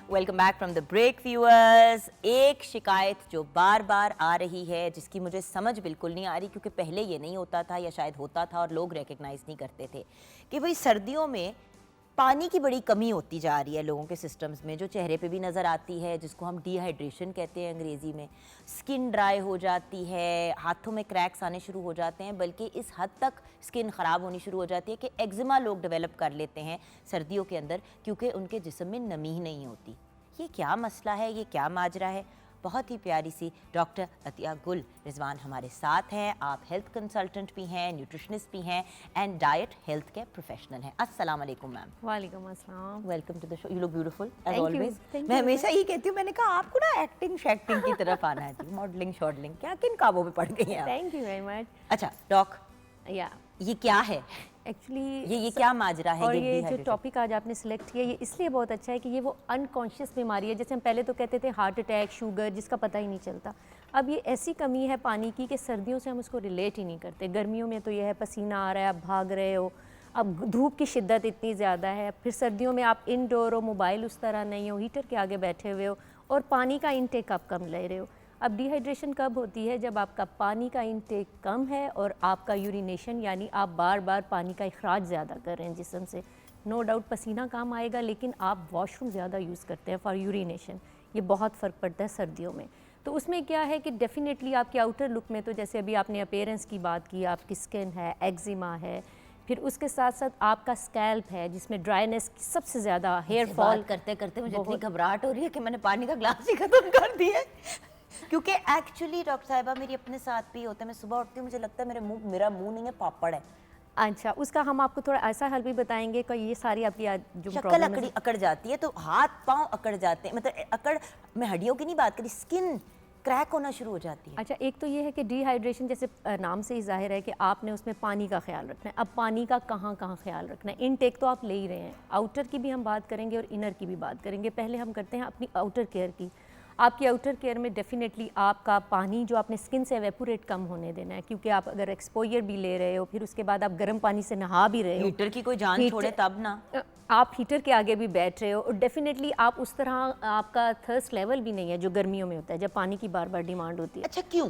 Welcome back from the break viewers. एक शिकायत जो बार बार आ रही है, जिसकी मुझे समझ बिल्कुल नहीं आ रही, क्योंकि पहले ये नहीं होता था या शायद होता था और लोग रिकग्नाइज नहीं करते थे, कि भाई सर्दियों में पानी की बड़ी कमी होती जा रही है लोगों के सिस्टम्स में, जो चेहरे पे भी नज़र आती है, जिसको हम डिहाइड्रेशन कहते हैं अंग्रेज़ी में। स्किन ड्राई हो जाती है, हाथों में क्रैक्स आने शुरू हो जाते हैं, बल्कि इस हद तक स्किन ख़राब होनी शुरू हो जाती है कि एक्जिमा लोग डेवलप कर लेते हैं सर्दियों के अंदर, क्योंकि उनके जिस्म में नमी ही नहीं होती। ये क्या मसला है, ये क्या माजरा है? बहुत ही प्यारी सी डॉक्टर अतिया गुल रिजवान हमारे साथ हैं। आप हेल्थ कंसल्टेंट भी हैं, न्यूट्रिशनिस्ट भी हैं एंड डाइट हेल्थ के प्रोफेशनल हैं। अस्सलाम वालेकुम मैम। वालेकुम अस्सलाम। Welcome to the show. You look beautiful as Thank you. Always. Thank मैं you. हमेशा ये कहती हूँ, मैंने कहा आपको ना एक्टिंग शैक्टिंग की तरफ आना है, मॉडलिंग शॉडलिंग क्या किन काबों में पड़ गई हैं आप? Thank you very much. अच्छा डॉक, या ये क्या है, एक्चुअली ये क्या माजरा है? और ये जो डिहाइड्रेशन? टॉपिक आज आपने सिलेक्ट किया, ये इसलिए बहुत अच्छा है कि ये वो अनकॉन्शियस बीमारी है। जैसे हम पहले तो कहते थे हार्ट अटैक, शुगर, जिसका पता ही नहीं चलता। अब ये ऐसी कमी है पानी की कि सर्दियों से हम उसको रिलेट ही नहीं करते। गर्मियों में तो यह है पसीना आ रहा है, आप भाग रहे हो, अब धूप की शिद्दत इतनी ज़्यादा है, फिर सर्दियों में आप इंडोर हो, मोबाइल उस तरह नहीं हो, हीटर के आगे बैठे हुए हो, और पानी का इंटेक आप कम ले रहे हो। अब डिहाइड्रेशन कब होती है? जब आपका पानी का इंटेक कम है और आपका यूरिनेशन, यानी आप बार बार पानी का अखराज ज़्यादा कर रहे हैं जिस्म से। नो डाउट पसीना कम आएगा, लेकिन आप वॉशरूम ज़्यादा यूज़ करते हैं फॉर यूरिनेशन। ये बहुत फ़र्क पड़ता है सर्दियों में। तो उसमें क्या है कि डेफिनेटली आपके आउटर लुक में, तो जैसे अभी आपने अपीयरेंस की बात की, आपकी स्किन है, एक्जिमा है, फिर उसके साथ साथ आपका स्कैल्प है जिसमें ड्राइनेस सबसे ज़्यादा, हेयर फॉल। बात करते करते मुझे इतनी घबराहट हो रही है कि मैंने पानी का ग्लास ही खत्म कर दिया है। क्योंकि एक्चुअली डॉक्टर साहिबा मेरी अपने साथ भी होता है, मैं सुबह उठती हूँ, मुझे लगता है मेरा मुंह नहीं है, पापड़ है। अच्छा, उसका हम आपको थोड़ा ऐसा हल भी बताएंगे कि ये सारी आपकी जो शक्ल प्रॉब्लम अकड़ी अकड़ जाती है, तो हाथ पांव अकड़ जाते हैं, मतलब अकड़, मैं हड्डियों की नहीं बात करी, स्किन क्रैक होना शुरू हो जाती है। अच्छा, एक तो ये है कि डिहाइड्रेशन, जैसे नाम से ही जाहिर है कि आपने उसमें पानी का ख्याल रखना है। अब पानी का कहाँ कहाँ ख्याल रखना है? इनटेक तो आप ले ही रहे हैं, आउटर की भी हम बात करेंगे और इनर की भी बात करेंगे। पहले हम करते हैं अपनी आउटर केयर की। आपकी आउटर केयर में डेफिनेटली आपका पानी जो आपने स्किन से एवेपोरेट कम होने देना है, क्योंकि आप अगर एक्सपोजर भी ले रहे हो, फिर उसके बाद आप गर्म पानी से नहा भी रहे हो, हीटर की कोई जान छोड़े तब ना, आप हीटर के आगे भी बैठ रहे हो, और डेफिनेटली आप उस तरह, आपका थर्स्ट लेवल भी नहीं है जो गर्मियों में होता है जब पानी की बार बार डिमांड होती है। अच्छा क्यों?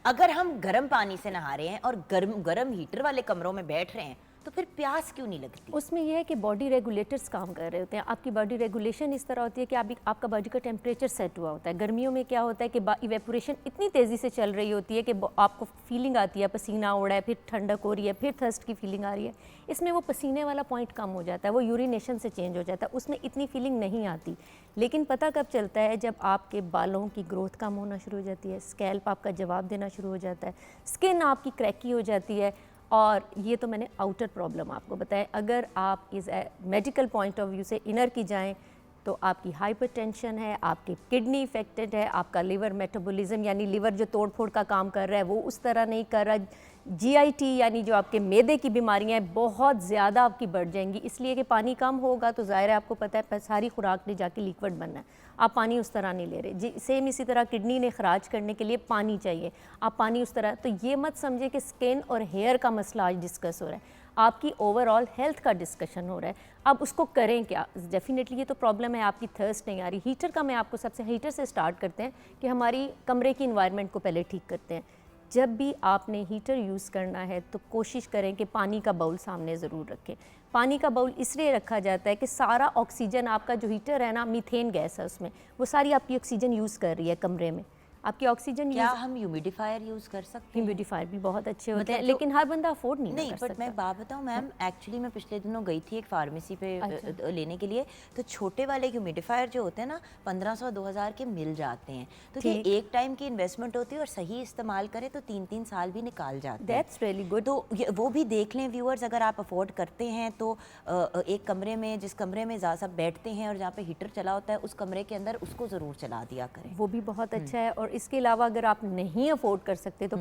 अगर हम गर्म पानी से नहा रहे हैं और गर्म हीटर वाले कमरों में बैठ रहे हैं, तो फिर प्यास क्यों नहीं लगती? उसमें यह है कि बॉडी रेगुलेटर्स काम कर रहे होते हैं। आपकी बॉडी रेगुलेशन इस तरह होती है कि आपका बॉडी का टेम्परेचर सेट हुआ होता है। गर्मियों में क्या होता है कि इवेपोरेशन इतनी तेज़ी से चल रही होती है कि आपको फीलिंग आती है, पसीना उड़ा है, फिर ठंडक हो रही है, फिर थर्स्ट की फीलिंग आ रही है। इसमें वो पसीने वाला पॉइंट कम हो जाता है, वो यूरिनेशन से चेंज हो जाता है, उसमें इतनी फीलिंग नहीं आती। लेकिन पता कब चलता है? जब आपके बालों की ग्रोथ कम होना शुरू हो जाती है, स्कैल्प आपका जवाब देना शुरू हो जाता है, स्किन आपकी क्रैकी हो जाती है। और ये तो मैंने आउटर प्रॉब्लम आपको बताया। अगर आप इस मेडिकल पॉइंट ऑफ व्यू से इनर की जाएं, तो आपकी हाइपरटेंशन है, आपकी किडनी इफेक्टेड है, आपका लिवर मेटाबॉलिज्म, यानी लिवर जो तोड़ फोड़ का काम कर रहा है वो उस तरह नहीं कर रहा, GIT यानी जो आपके मैदे की बीमारियां हैं बहुत ज़्यादा आपकी बढ़ जाएंगी। इसलिए कि पानी कम होगा तो ज़ाहिर है आपको पता है सारी खुराक ने जाके लिक्विड बनना है, आप पानी उस तरह नहीं ले रहे जी। सेम इसी तरह किडनी ने खराज करने के लिए पानी चाहिए, आप पानी उस तरह, तो ये मत समझे कि स्किन और हेयर का मसला आज डिस्कस हो रहा है, आपकी ओवरऑल हेल्थ का डिस्कशन हो रहा है। अब उसको करें क्या? डेफिनेटली ये तो प्रॉब्लम है, आपकी थर्स्ट नहीं आ रही। हीटर का मैं आपको सबसे हीटर से स्टार्ट करते हैं कि हमारी कमरे की इन्वायरमेंट को पहले ठीक करते हैं। जब भी आपने हीटर यूज़ करना है तो कोशिश करें कि पानी का बाउल सामने ज़रूर रखें। पानी का बाउल इसलिए रखा जाता है कि सारा ऑक्सीजन, आपका जो हीटर है ना, मीथेन गैस है उसमें, वो सारी आपकी ऑक्सीजन यूज़ कर रही है कमरे में। आपकी ऑक्सीजन क्या हम ह्यूमिडिफायर यूज़ कर सकते हैं? ह्यूमिडिफायर भी बहुत अच्छे होते हैं, मतलब लेकिन हर बंदा अफोर्ड नहीं कर बट मैं बात बताऊं मैम, एक्चुअली मैं पिछले दिनों गई थी एक फार्मेसी पे लेने के लिए, तो छोटे वाले ह्यूमिडिफायर जो होते हैं ना 1500-2000 के मिल जाते हैं। तो ये एक टाइम की इन्वेस्टमेंट होती है और सही इस्तेमाल करें तो 3-3 साल भी निकाल जाते हैं। That's really good. तो वो भी देख लें व्यूअर्स, अगर आप अफोर्ड करते हैं तो एक कमरे में, जिस कमरे में ज़्यादा सब बैठते हैं और जहाँ पे हीटर चला होता है, उस कमरे के अंदर उसको ज़रूर चला दिया करें, वो भी बहुत अच्छा है। और इसके अलावा अगर आप नहीं अफोर्ड कर सकते तो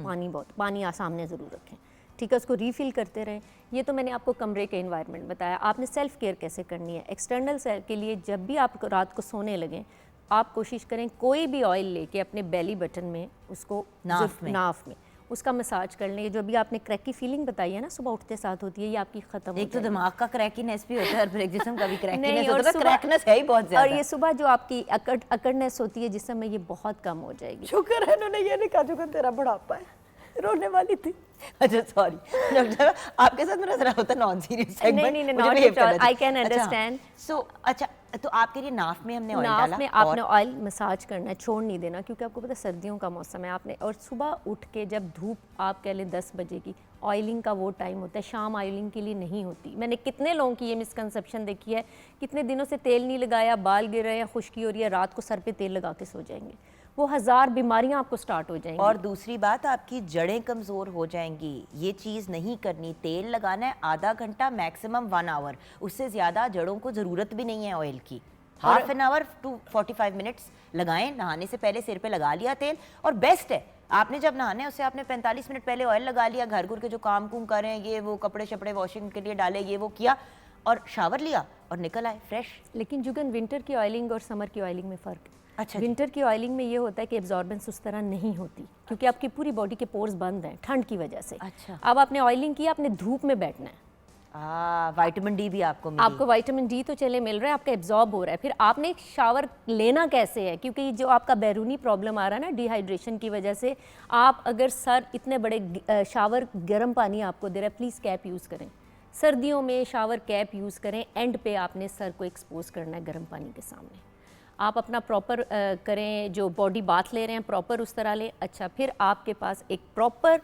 पानी सामने ज़रूर रखें, ठीक है, उसको रीफिल करते रहें। ये तो मैंने आपको कमरे के एनवायरनमेंट बताया। आपने सेल्फ केयर कैसे करनी है? एक्सटर्नल सेल के लिए जब भी आप रात को सोने लगें, आप कोशिश करें कोई भी ऑयल लेके अपने बेली बटन में, उसको नाफ में उसका मसाज कर लें। जो अभी आपने क्रैक की फीलिंग बताई है ना, सुबह उठते साथ होती है, ये आपकी खत्म हो एक तो जाएगी। दिमाग का क्रैकीनेस भी होता है और फिर एक जिस्म का भी क्रैकीनेस नहीं, और होता है, सुबह- क्रैकनेस है ही बहुत और ज्यादा। ये सुबह जो आपकी अकड़नेस होती है जिसम में, ये बहुत कम हो जाएगी। शुक्र है उन्होंने ये नहीं कहा जुगन तेरा बुढ़ापा है, रोने वाली थी। अच्छा सॉरी डॉक्टर, आपके साथ मेरा जरा होता नॉन सीरियस सेगमेंट। नहीं, not at all. I can understand. अच्छा तो आपके लिए नाफ में हमने ऑयल नाफ डाला में आपने ऑयल मसाज करना है, छोड़ नहीं देना, क्योंकि आपको पता है सर्दियों का मौसम है। आपने और सुबह उठ के जब धूप आप कह लें 10 बजे की, ऑयलिंग का वो टाइम होता है, शाम ऑयलिंग के लिए नहीं होती। मैंने कितने लोगों की ये मिसकंसेप्शन देखी है, कितने दिनों से तेल नहीं लगाया, बाल गिर रहे हैं, खुश्की हो रही है, रात को सर पे तेल लगा के सो जाएंगे, वो 1000 बीमारियां आपको स्टार्ट हो जाएंगी। और दूसरी बात, आपकी जड़ें कमज़ोर हो जाएंगी। ये चीज़ नहीं करनी। तेल लगाना है आधा घंटा, मैक्सिमम 1 आवर, उससे ज़्यादा जड़ों को ज़रूरत भी नहीं है ऑयल की। Half an hour to 45 minutes लगाएं। नहाने से पहले सिर पे लगा लिया तेल, और बेस्ट है आपने जब नहाना है उससे आपने 45 मिनट पहले ऑयल लगा लिया, घर घुर के जो काम कुम कर रहे हैं, ये वो कपड़े शपड़े वॉशिंग के लिए डाले, ये वो किया, और शावर लिया और निकल आए फ्रेश। लेकिन जुगन विंटर की ऑयलिंग और समर की ऑयलिंग में फ़र्क है। अच्छा, विंटर की ऑयलिंग में ये होता है कि एब्जॉर्बेंस उस तरह नहीं होती, क्योंकि आपकी पूरी बॉडी के पोर्स बंद हैं ठंड की वजह से। अच्छा। अब आपने ऑयलिंग की, आपने धूप में बैठना है, विटामिन डी भी आपको मिली। आपको विटामिन डी तो चले मिल रहा है, आपका एब्जॉर्ब हो रहा है। फिर आपने एक शावर लेना कैसे है, क्योंकि जो आपका बैरूनी प्रॉब्लम आ रहा है ना डिहाइड्रेशन की वजह से, आप अगर सर इतने बड़े शावर गर्म पानी आपको दे रहा है, प्लीज़ कैप यूज़ करें। सर्दियों में शावर कैप यूज़ करें, एंड पे आपने सर को एक्सपोज करना है गर्म पानी के सामने। आप अपना प्रॉपर करें, जो बॉडी बाथ ले रहे हैं प्रॉपर उस तरह लें। अच्छा, फिर आपके पास एक प्रॉपर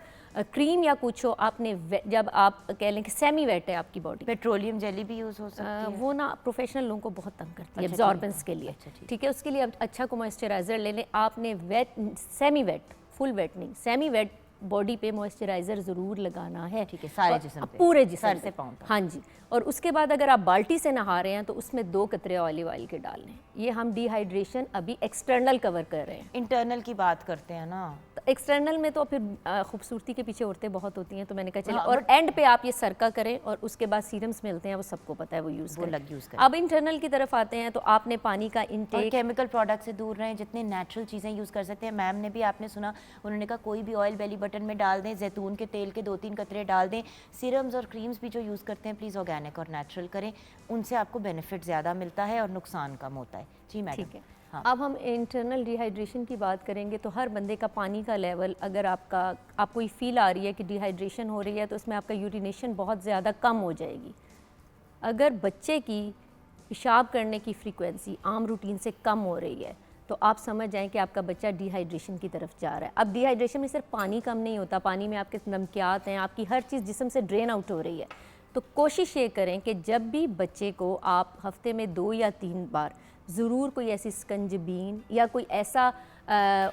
क्रीम या कुछ हो, आपने जब आप कह लें कि सेमी वेट है आपकी बॉडी, पेट्रोलियम जेली भी यूज़ हो सकती है। वो ना प्रोफेशनल लोगों को बहुत तंग करती है अच्छा, एब्जॉर्बेंस के लिए। अच्छा, ठीक है, उसके लिए आप अच्छा को मॉइस्चराइज़र ले लें। आपने wet, semi wet, full wet नहीं, सेमी वेट बॉडी पे मॉइस्चराइज़र ज़रूर लगाना है। ठीक है, सारे और जिस्म पे, पूरे जिस्म सर से पे। पाँव तक। हाँ जी। और उसके बाद अगर आप बाल्टी से नहा रहे हैं तो उसमें 2 कतरे ऑलिव ऑयल के डाल लें। ये हम डिहाइड्रेशन अभी एक्सटर्नल कवर कर रहे हैं। इंटरनल की बात करते हैं ना, तो एक्सटर्नल में तो फिर खूबसूरती के पीछे औरतें बहुत होती हैं, तो मैंने कहा चलो। हाँ, और एंड पे आप ये सरका करें, और उसके बाद सीरम्स मिलते हैं, वो सबको पता है, वो यूज़ करें। अब इंटरनल की तरफ आते हैं, तो आपने पानी का और इनटेक, केमिकल प्रोडक्ट से दूर रहें, जितने नेचुरल चीज़ें यूज़ कर सकते हैं। मैम ने भी, आपने सुना, उन्होंने कहा कोई भी ऑयल बेली बटन में डाल दें, जैतून के तेल के 2-3 कतरे डाल दें। सीरम्स और क्रीम्स भी जो यूज़ करते हैं प्लीज़ ऑर्गेनिक और नेचुरल करें, उनसे आपको बेनिफिट ज़्यादा मिलता है और नुकसान कम होता है। जी मैडम। ठीक है। अब हम इंटरनल डिहाइड्रेशन की बात करेंगे, तो हर बंदे का पानी का लेवल, अगर आपको ये फील आ रही है कि डिहाइड्रेशन हो रही है, तो उसमें आपका यूरिनेशन बहुत ज़्यादा कम हो जाएगी। अगर बच्चे की पेशाब करने की फ्रीक्वेंसी आम रूटीन से कम हो रही है, तो आप समझ जाएं कि आपका बच्चा डिहाइड्रेशन की तरफ जा रहा है। अब डिहाइड्रेशन में सिर्फ पानी कम नहीं होता, पानी में आपके नमकियात हैं, आपकी हर चीज़ जिस्म से ड्रेन आउट हो रही है। तो कोशिश ये करें कि जब भी बच्चे को आप हफ्ते में 2 या 3 बार ज़रूर कोई ऐसी स्कंजबीन या कोई ऐसा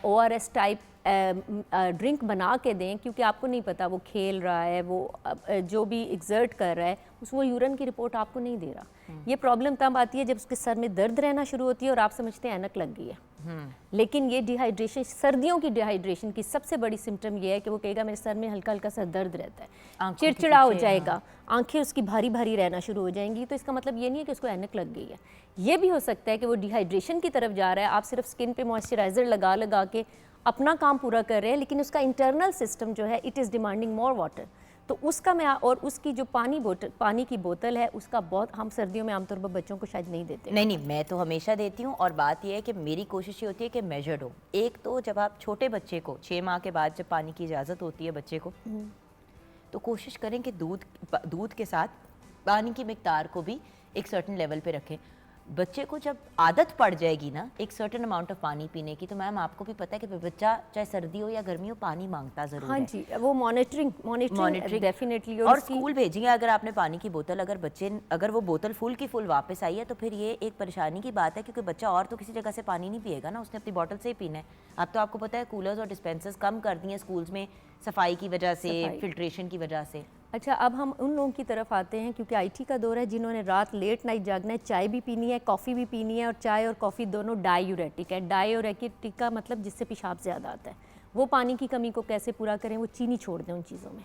ORS टाइप ड्रिंक बना के दें, क्योंकि आपको नहीं पता वो खेल रहा है, वो जो भी एग्जर्ट कर रहा है, वो यूरिन की रिपोर्ट आपको नहीं दे रहा। ये प्रॉब्लम तब आती है जब उसके सर में दर्द रहना शुरू होती है और आप समझते हैं ऐनक लग गई है। लेकिन ये डिहाइड्रेशन, सर्दियों की डिहाइड्रेशन की सबसे बड़ी सिम्टम ये है कि वो कहेगा मेरे सर में हल्का हल्का सा दर्द रहता है, चिड़चिड़ा हो जाएगा, आंखें उसकी भारी भारी रहना शुरू हो जाएंगी। तो इसका मतलब ये नहीं है कि उसको ऐनक लग गई है, ये भी हो सकता है कि वो डिहाइड्रेशन की तरफ जा रहा है। आप सिर्फ स्किन पे मॉइस्चराइज़र लगा लगा के अपना काम पूरा कर रहे हैं, लेकिन उसका इंटरनल सिस्टम जो है it is demanding more water. तो उसका मैं, और उसकी जो पानी की बोतल है, उसका बहुत, हम सर्दियों में आमतौर पर बच्चों को शायद नहीं देते। नहीं, मैं तो हमेशा देती हूँ। और बात यह है कि मेरी कोशिश ये होती है कि मेजर्ड हो। एक तो जब आप छोटे बच्चे को 6 माह के बाद जब पानी की इजाज़त होती है बच्चे को, तो कोशिश करें कि दूध के साथ पानी की मिकदार को भी एक सर्टेन लेवल पे रखें। बच्चे को जब आदत पड़ जाएगी ना एक सर्टेन अमाउंट ऑफ पानी पीने की, तो मैम आपको भी पता है कि बच्चा चाहे सर्दी हो या गर्मी हो पानी मांगता ज़रूर हाँ है। जी, वो मॉनिटरिंग डेफिनेटली। और स्कूल भेजिए अगर आपने पानी की बोतल, अगर वो बोतल फुल की फुल वापस आई है, तो फिर ये एक परेशानी की बात है, क्योंकि बच्चा और तो किसी जगह से पानी नहीं पिएगा ना, उसने अपनी बोतल से ही पीना है। अब तो आपको पता है कूलर्स और डिस्पेंसर्स कम कर दिए स्कूल्स में, सफाई की वजह से, फिल्ट्रेशन की वजह से। अच्छा, अब हम उन लोगों की तरफ आते हैं, क्योंकि IT का दौर है, जिन्होंने रात लेट नाइट जागना है, चाय भी पीनी है, कॉफ़ी भी पीनी है, और चाय और कॉफ़ी दोनों डायूरेटिक है। डायूरेटिक का मतलब जिससे पेशाब ज़्यादा आता है। वो पानी की कमी को कैसे पूरा करें? वो चीनी छोड़ दें उन चीज़ों में।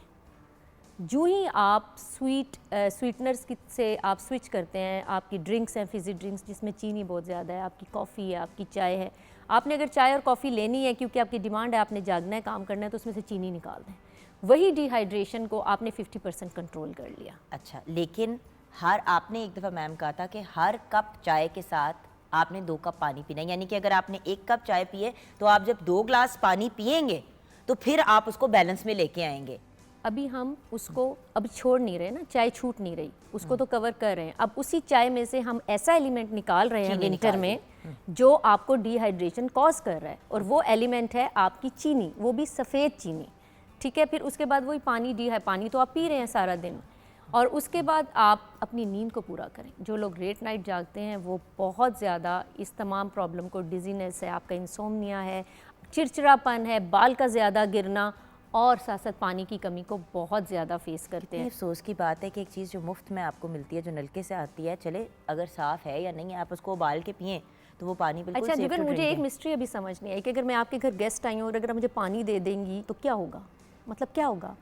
जो ही आप स्वीटनर्स से आप स्विच करते हैं, आपकी ड्रिंक्स हैं फिज़ी ड्रिंक्स जिसमें चीनी बहुत ज़्यादा है, आपकी कॉफ़ी है, आपकी चाय है, आपने अगर चाय और कॉफ़ी लेनी है क्योंकि आपकी डिमांड है, आपने जागना है, काम करना है, तो उसमें से चीनी निकाल दें। वही डिहाइड्रेशन को आपने 50% कंट्रोल कर लिया। अच्छा, लेकिन आपने एक दफ़ा मैम कहा था कि हर कप चाय के साथ आपने 2 कप पानी पीना है, यानी कि अगर आपने 1 कप चाय पिए तो आप जब 2 ग्लास पानी पिएंगे तो फिर आप उसको बैलेंस में लेके आएंगे। अभी हम उसको अब छोड़ नहीं रहे ना, चाय छूट नहीं रही, उसको तो कवर कर रहे हैं। अब उसी चाय में से हम ऐसा एलिमेंट निकाल रहे हैं विंटर में जो आपको डिहाइड्रेशन कॉज कर रहा है, और वो एलिमेंट है आपकी चीनी, वो भी सफ़ेद चीनी। ठीक है, फिर उसके बाद वही पानी तो आप पी रहे हैं सारा दिन, और उसके बाद आप अपनी नींद को पूरा करें। जो लोग लेट नाइट जागते हैं वो बहुत ज़्यादा इस तमाम प्रॉब्लम को, डिजीनेस है, आपका इंसोम्निया है, चिड़चिड़ापन है, बाल का ज़्यादा गिरना, और साथ साथ पानी की कमी को बहुत ज़्यादा फेस करते हैं। अफसोस की बात है कि एक चीज़ जो मुफ्त में आपको मिलती है, जो नलके से आती है, चले अगर साफ़ है या नहीं है, आप उसको उबाल के पिएँ तो वो पानी बिल्कुल अच्छा safe जुगन, to मुझे drink एक है। मिस्ट्री अभी समझ नहीं आई कि अगर मैं आपके घर गेस्ट आई हूँ और अगर आप मुझे पानी दे देंगी तो क्या होगा, मतलब क्या होगा?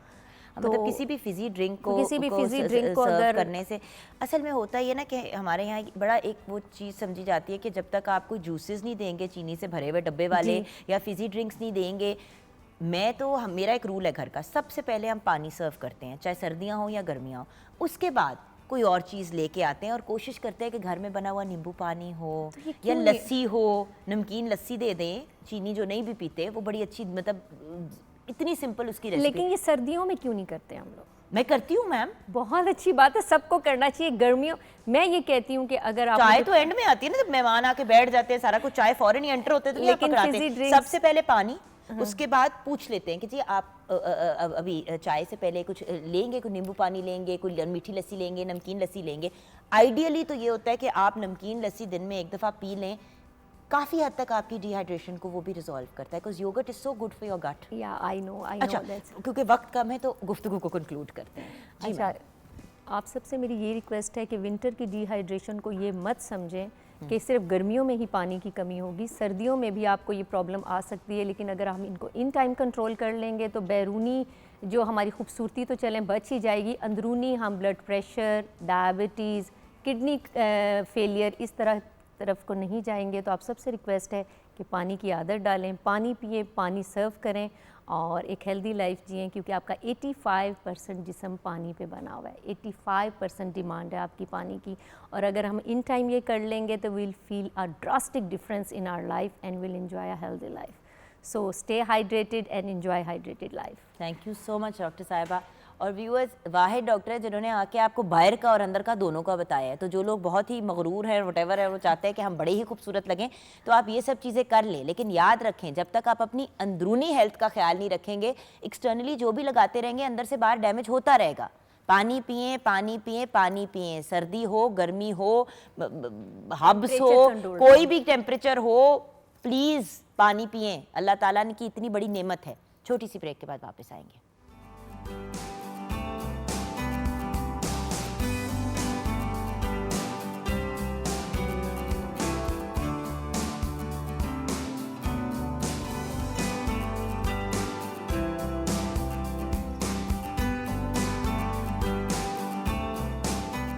मतलब किसी भी फिजी ड्रिंक को सर्व अगर करने से असल में होता ये ना कि हमारे यहाँ बड़ा एक वो चीज़ समझी जाती है कि जब तक आप कोई जूसेस नहीं देंगे चीनी से भरे हुए डब्बे वाले या फिजी ड्रिंक्स नहीं देंगे, मेरा एक रूल है घर का, सबसे पहले हम पानी सर्व करते हैं, चाहे सर्दियाँ हो या गर्मियाँ हो, उसके बाद कोई और चीज़ लेके आते हैं और कोशिश करते हैं कि घर में बना हुआ नींबू पानी हो या लस्सी हो, नमकीन लस्सी दे दें। चीनी जो नहीं भी पीते वो बड़ी अच्छी, मतलब इतनी सिंपल उसकी रेसिपी। लेकिन ये सर्दियों में क्यों नहीं करते हम लोग? मैं करती हूँ मैम, बहुत अच्छी बात है, सबको करना चाहिए। गर्मियों मैं ये कहती हूँ कि अगर आप चाय तो एंड में आती है ना, जब मेहमान आके बैठ जाते हैं, सारा कुछ चाय फौरन ही एंटर होते हैं, तो क्या लेकिन पकड़ाते fizzy हैं? drinks- सबसे पहले पानी, उसके बाद पूछ लेते हैं कि जी आप अभी चाय से पहले कुछ लेंगे, कुछ नींबू पानी लेंगे, कोई मीठी लस्सी लेंगे, नमकीन लस्सी लेंगे। आइडियली तो ये होता है कि आप नमकीन लस्सी दिन में एक दफ़ा पी लें, काफ़ी हद तक आपकी डिहाइड्रेशन को वो भी रिजॉल्व करता है, because yogurt is so good for your gut. या आई नो अच्छा, क्योंकि वक्त कम है तो गुफ्तगू को कंक्लूड करते हैं। जी अच्छा, आप सबसे मेरी ये रिक्वेस्ट है कि विंटर की डिहाइड्रेशन को ये मत समझें कि सिर्फ गर्मियों में ही पानी की कमी होगी, सर्दियों में भी आपको ये प्रॉब्लम आ सकती है, लेकिन अगर हम इनको इन टाइम कंट्रोल कर लेंगे तो बैरूनी जो हमारी खूबसूरती तो चलें बच ही जाएगी, अंदरूनी हम blood pressure, diabetes, kidney failure इस तरफ को नहीं जाएंगे। तो आप सबसे रिक्वेस्ट है कि पानी की आदत डालें, पानी पिए, पानी सर्व करें और एक हेल्दी लाइफ जिएं, क्योंकि आपका 85% जिस्म पानी पे बना हुआ है, 85% डिमांड है आपकी पानी की। और अगर हम इन टाइम ये कर लेंगे तो will feel a drastic difference in our life and will enjoy a healthy life. So stay hydrated and enjoy hydrated life. Thank you so much doctor साहिबा। और व्यूअर्स, वाहिद डॉक्टर है जिन्होंने आके आपको बाहर का और अंदर का दोनों का बताया है। तो जो लोग बहुत ही मगरूर हैं, वटेवर है, वो चाहते हैं कि हम बड़े ही खूबसूरत लगें, तो आप ये सब चीज़ें कर लें, लेकिन याद रखें जब तक आप अपनी अंदरूनी हेल्थ का ख्याल नहीं रखेंगे, एक्सटर्नली जो भी लगाते रहेंगे अंदर से बाहर डैमेज होता रहेगा। पानी पिएं, पानी पिएं, पानी पिएं, सर्दी हो, गर्मी हो, हब्स हो, कोई भी टेम्परेचर हो, प्लीज़ पानी पिएं। अल्लाह ताला की इतनी बड़ी नेमत है। छोटी सी ब्रेक के बाद वापस आएंगे।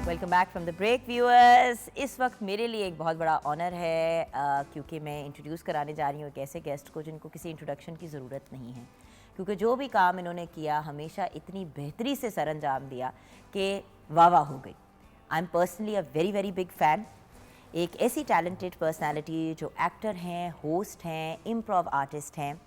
Welcome back from the break viewers. इस वक्त मेरे लिए एक बहुत बड़ा ऑनर है क्योंकि मैं इंट्रोड्यूस कराने जा रही हूँ एक ऐसे गेस्ट को जिनको किसी इंट्रोडक्शन की ज़रूरत नहीं है, क्योंकि जो भी काम इन्होंने किया हमेशा इतनी बेहतरी से सर अंजाम दिया कि वाह वाह हो गई। I am personally a very very big fan. एक ऐसी टैलेंटेड पर्सनैलिटी जो एक्टर हैं, होस्ट हैं, इम्प्रोव आर्टिस्ट हैं,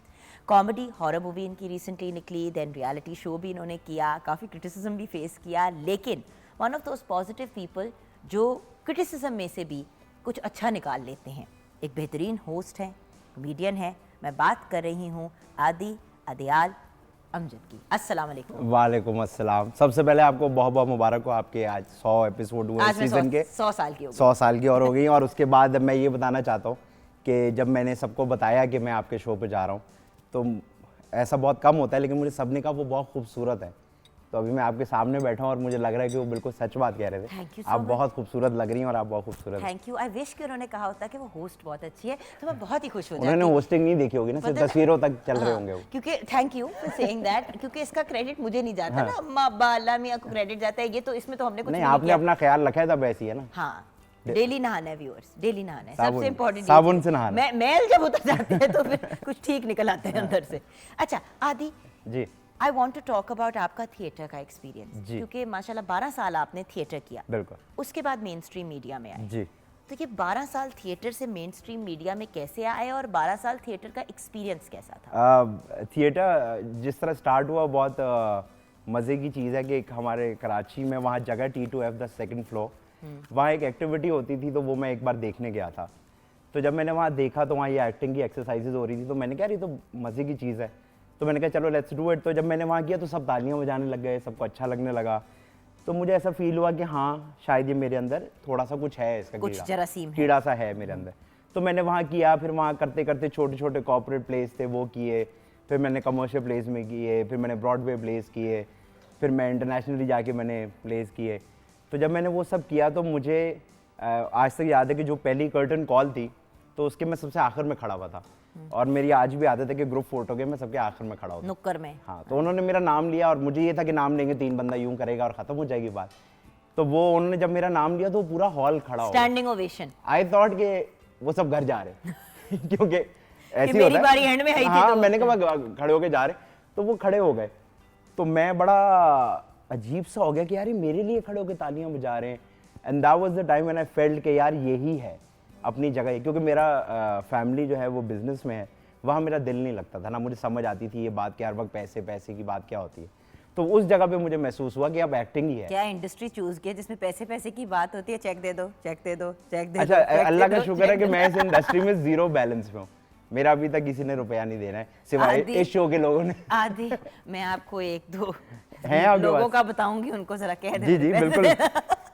कॉमेडी हॉरर मूवी इनकी रिसेंटली निकली, देन रियलिटी शो भी इन्होंने किया, काफ़ी क्रिटिसिज्म भी फेस किया, लेकिन one of those positive people जो क्रिटिसिज्म में से भी कुछ अच्छा निकाल लेते हैं। एक बेहतरीन होस्ट हैं, कॉमेडियन है। मैं बात कर रही हूँ आदि अदयाल अमजद की। अस्सलाम वालेकुम। वालेकुम अस्सलाम। सबसे पहले आपको बहुत बहुत मुबारक हो, आपके आज 100 एपिसोड हुए सीजन के। 100 साल की हो गई। 100 साल की और हो गई। और उसके बाद मैं ये बताना चाहता हूँ कि जब मैंने सबको बताया कि मैं आपके शो पे जा रहा हूँ, तो ऐसा बहुत कम होता है, लेकिन मुझे सबने कहा वो बहुत खूबसूरत है। तो अभी मैं आपके सामने बैठा हूँ और मुझे लग रहा है कि वो बिल्कुल सच बात कह रहे थे। Thank you so आप much. बहुत खूबसूरत लग रही हैं और आप बहुत खूबसूरत हैं। Thank you. आई विश कि उन्होंने कहा होता कि वो होस्ट बहुत अच्छी है तो मैं बहुत ही खुश हो उन्होंने जाती। होस्टिंग नहीं देखी होगी ना, सिर्फ पता- तस्वीरों तक चल रहे हाँ, होंगे वो। क्योंकि thank you for saying that, क्योंकि इसका क्रेडिट मुझे नहीं जाता हाँ। ना, अम्मा अब्बा अल्लाह मियां को क्रेडिट जाता है, ये तो इसमें तो हमने कुछ नहीं, भी आपने किया। अपना ख्याल रखा है तब ऐसी है ना। हाँ, डेली नहाना है व्यूअर्स, डेली नहाना है, साबुन- सबसे इम्पोर्टेंट साबुन से नहाना। मैल जब उतर जाती है तो फिर कुछ ठीक निकल आते हैं अंदर से। अच्छा Adi, ji I want to talk about आपका थिएटर का एक्सपीरियंस, जी। क्योंकि माशाल्लाह 12 साल आपने थिएटर किया, बिल्कुल। उसके बाद मेन स्ट्रीम मीडिया में आए। जी तो ये 12 साल थिएटर से मेन स्ट्रीम मीडिया में कैसे आए और 12 साल थिएटर का एक्सपीरियंस कैसा था? थिएटर जिस तरह स्टार्ट हुआ बहुत मज़े की चीज़ है कि एक हमारे कराची में वहाँ जगह T2F द सेकंड फ्लोर, वहाँ एक एक्टिविटी होती थी, तो वो मैं एक बार देखने गया था। तो जब मैंने वहाँ देखा तो वहाँ ये एक्टिंग की एक्सरसाइजेज हो रही थी, तो मैंने कहा ये तो मज़े की चीज़ है, तो मैंने कहा चलो लेट्स डू इट। तो जब मैंने वहाँ किया तो सब तालियां बजाने लग गए, सबको अच्छा लगने लगा। तो मुझे ऐसा फील हुआ कि हाँ शायद ये मेरे अंदर थोड़ा सा कुछ है, इसका कुछ जरासीम है। कीड़ा सा है मेरे अंदर। तो मैंने वहाँ किया, फिर वहाँ करते करते छोटे छोटे कॉर्पोरेट प्लेस थे वो किए, फिर मैंने कमर्शियल प्लेस में किए, फिर मैंने ब्रॉडवे प्लेस किए, फिर मैं इंटरनेशनली जाके मैंने प्लेस किए। तो जब मैंने वो सब किया तो मुझे आज तक याद है कि जो पहली कर्टन कॉल थी तो उसके मैं सबसे आखिर में खड़ा हुआ था, और मेरी आज भी आदत है कि ग्रुप फोटो के मैं सबके आखिर में खड़ा होता हूँ, नुक्कर में। हाँ। तो उन्होंने मेरा नाम लिया और मुझे ये था कि नाम लेंगे 3 बंदा यूं करेगा और ख़त्म हो जाएगी बात। तो वो उन्होंने जब मेरा नाम लिया तो पूरा हॉल खड़ा हो गया। Standing ovation. आई थॉट कि वो सब घर जा रहे क्योंकि ऐसी मेरी होता है। बारी एंड में है ही थी हाँ, तो- मैंने कहा खड़े होके जा रहे, तो वो खड़े हो गए। तो मैं बड़ा अजीब सा हो गया कि यार ये मेरे लिए खड़े होके तालियां बजा रहे हैं। And that was the time when I felt कि यार यही है अपनी जगह है। क्योंकि मेरा फैमिली जो है वो बिजनेस में है, वहाँ मेरा दिल नहीं लगता था ना, मुझे समझ आती थी ये बात कि हर वक्त पैसे पैसे की बात क्या होती है। तो उस जगह पे मुझे महसूस हुआ कि अब एक्टिंग ही है। क्या इंडस्ट्री चूज किया जिसमें पैसे पैसे की बात होती है, चेक दे दो, चेक दे दो, चेक दे अच्छा, दो, चेक अल्लाह दे का दो, शुक्र है चेक कि दे मैं दो। इस इंडस्ट्री में जीरो बैलेंस में हूँ। मेरा अभी तक किसी ने रुपया नहीं देना है सिवाय आदि- इस शो के लोगों ने। आदि, मैं आपको 1-2 हैं आपके लोगों पास? का बताऊंगी, उनको जरा कह देना। जी जी बिल्कुल,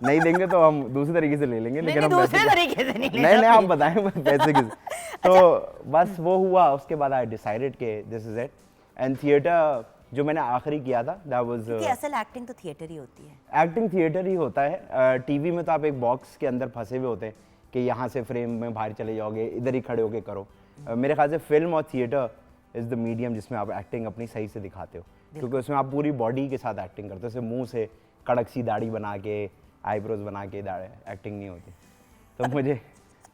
नहीं देंगे तो हम दूसरे तरीके से ले लेंगे, लेकिन हम दूसरे पैसे- तरीके से नहीं नहीं लेना नहीं, आप please। बताएं पैसे किस। तो बस वो हुआ, उसके बाद आई डिसाइडेड कि this is it. And theatre जो मैंने आखिरी किया था दैट वाज, क्योंकि असल एक्टिंग तो थिएटर ही होती है। एक्टिंग थिएटर ही होता है। टीवी में तो आप एक बॉक्स के अंदर फंसे हुए होते हैं कि यहाँ से फ्रेम में बाहर चले जाओगे, इधर ही खड़े होके करो। मेरे ख्याल से फिल्म और थिएटर इज़ द मीडियम जिसमें आप एक्टिंग अपनी सही से दिखाते हो, क्योंकि उसमें आप पूरी बॉडी के साथ एक्टिंग करते हो। जैसे मुंह से कड़क सी दाढ़ी बना के, आईब्रोज बना के एक्टिंग नहीं होती। तो मुझे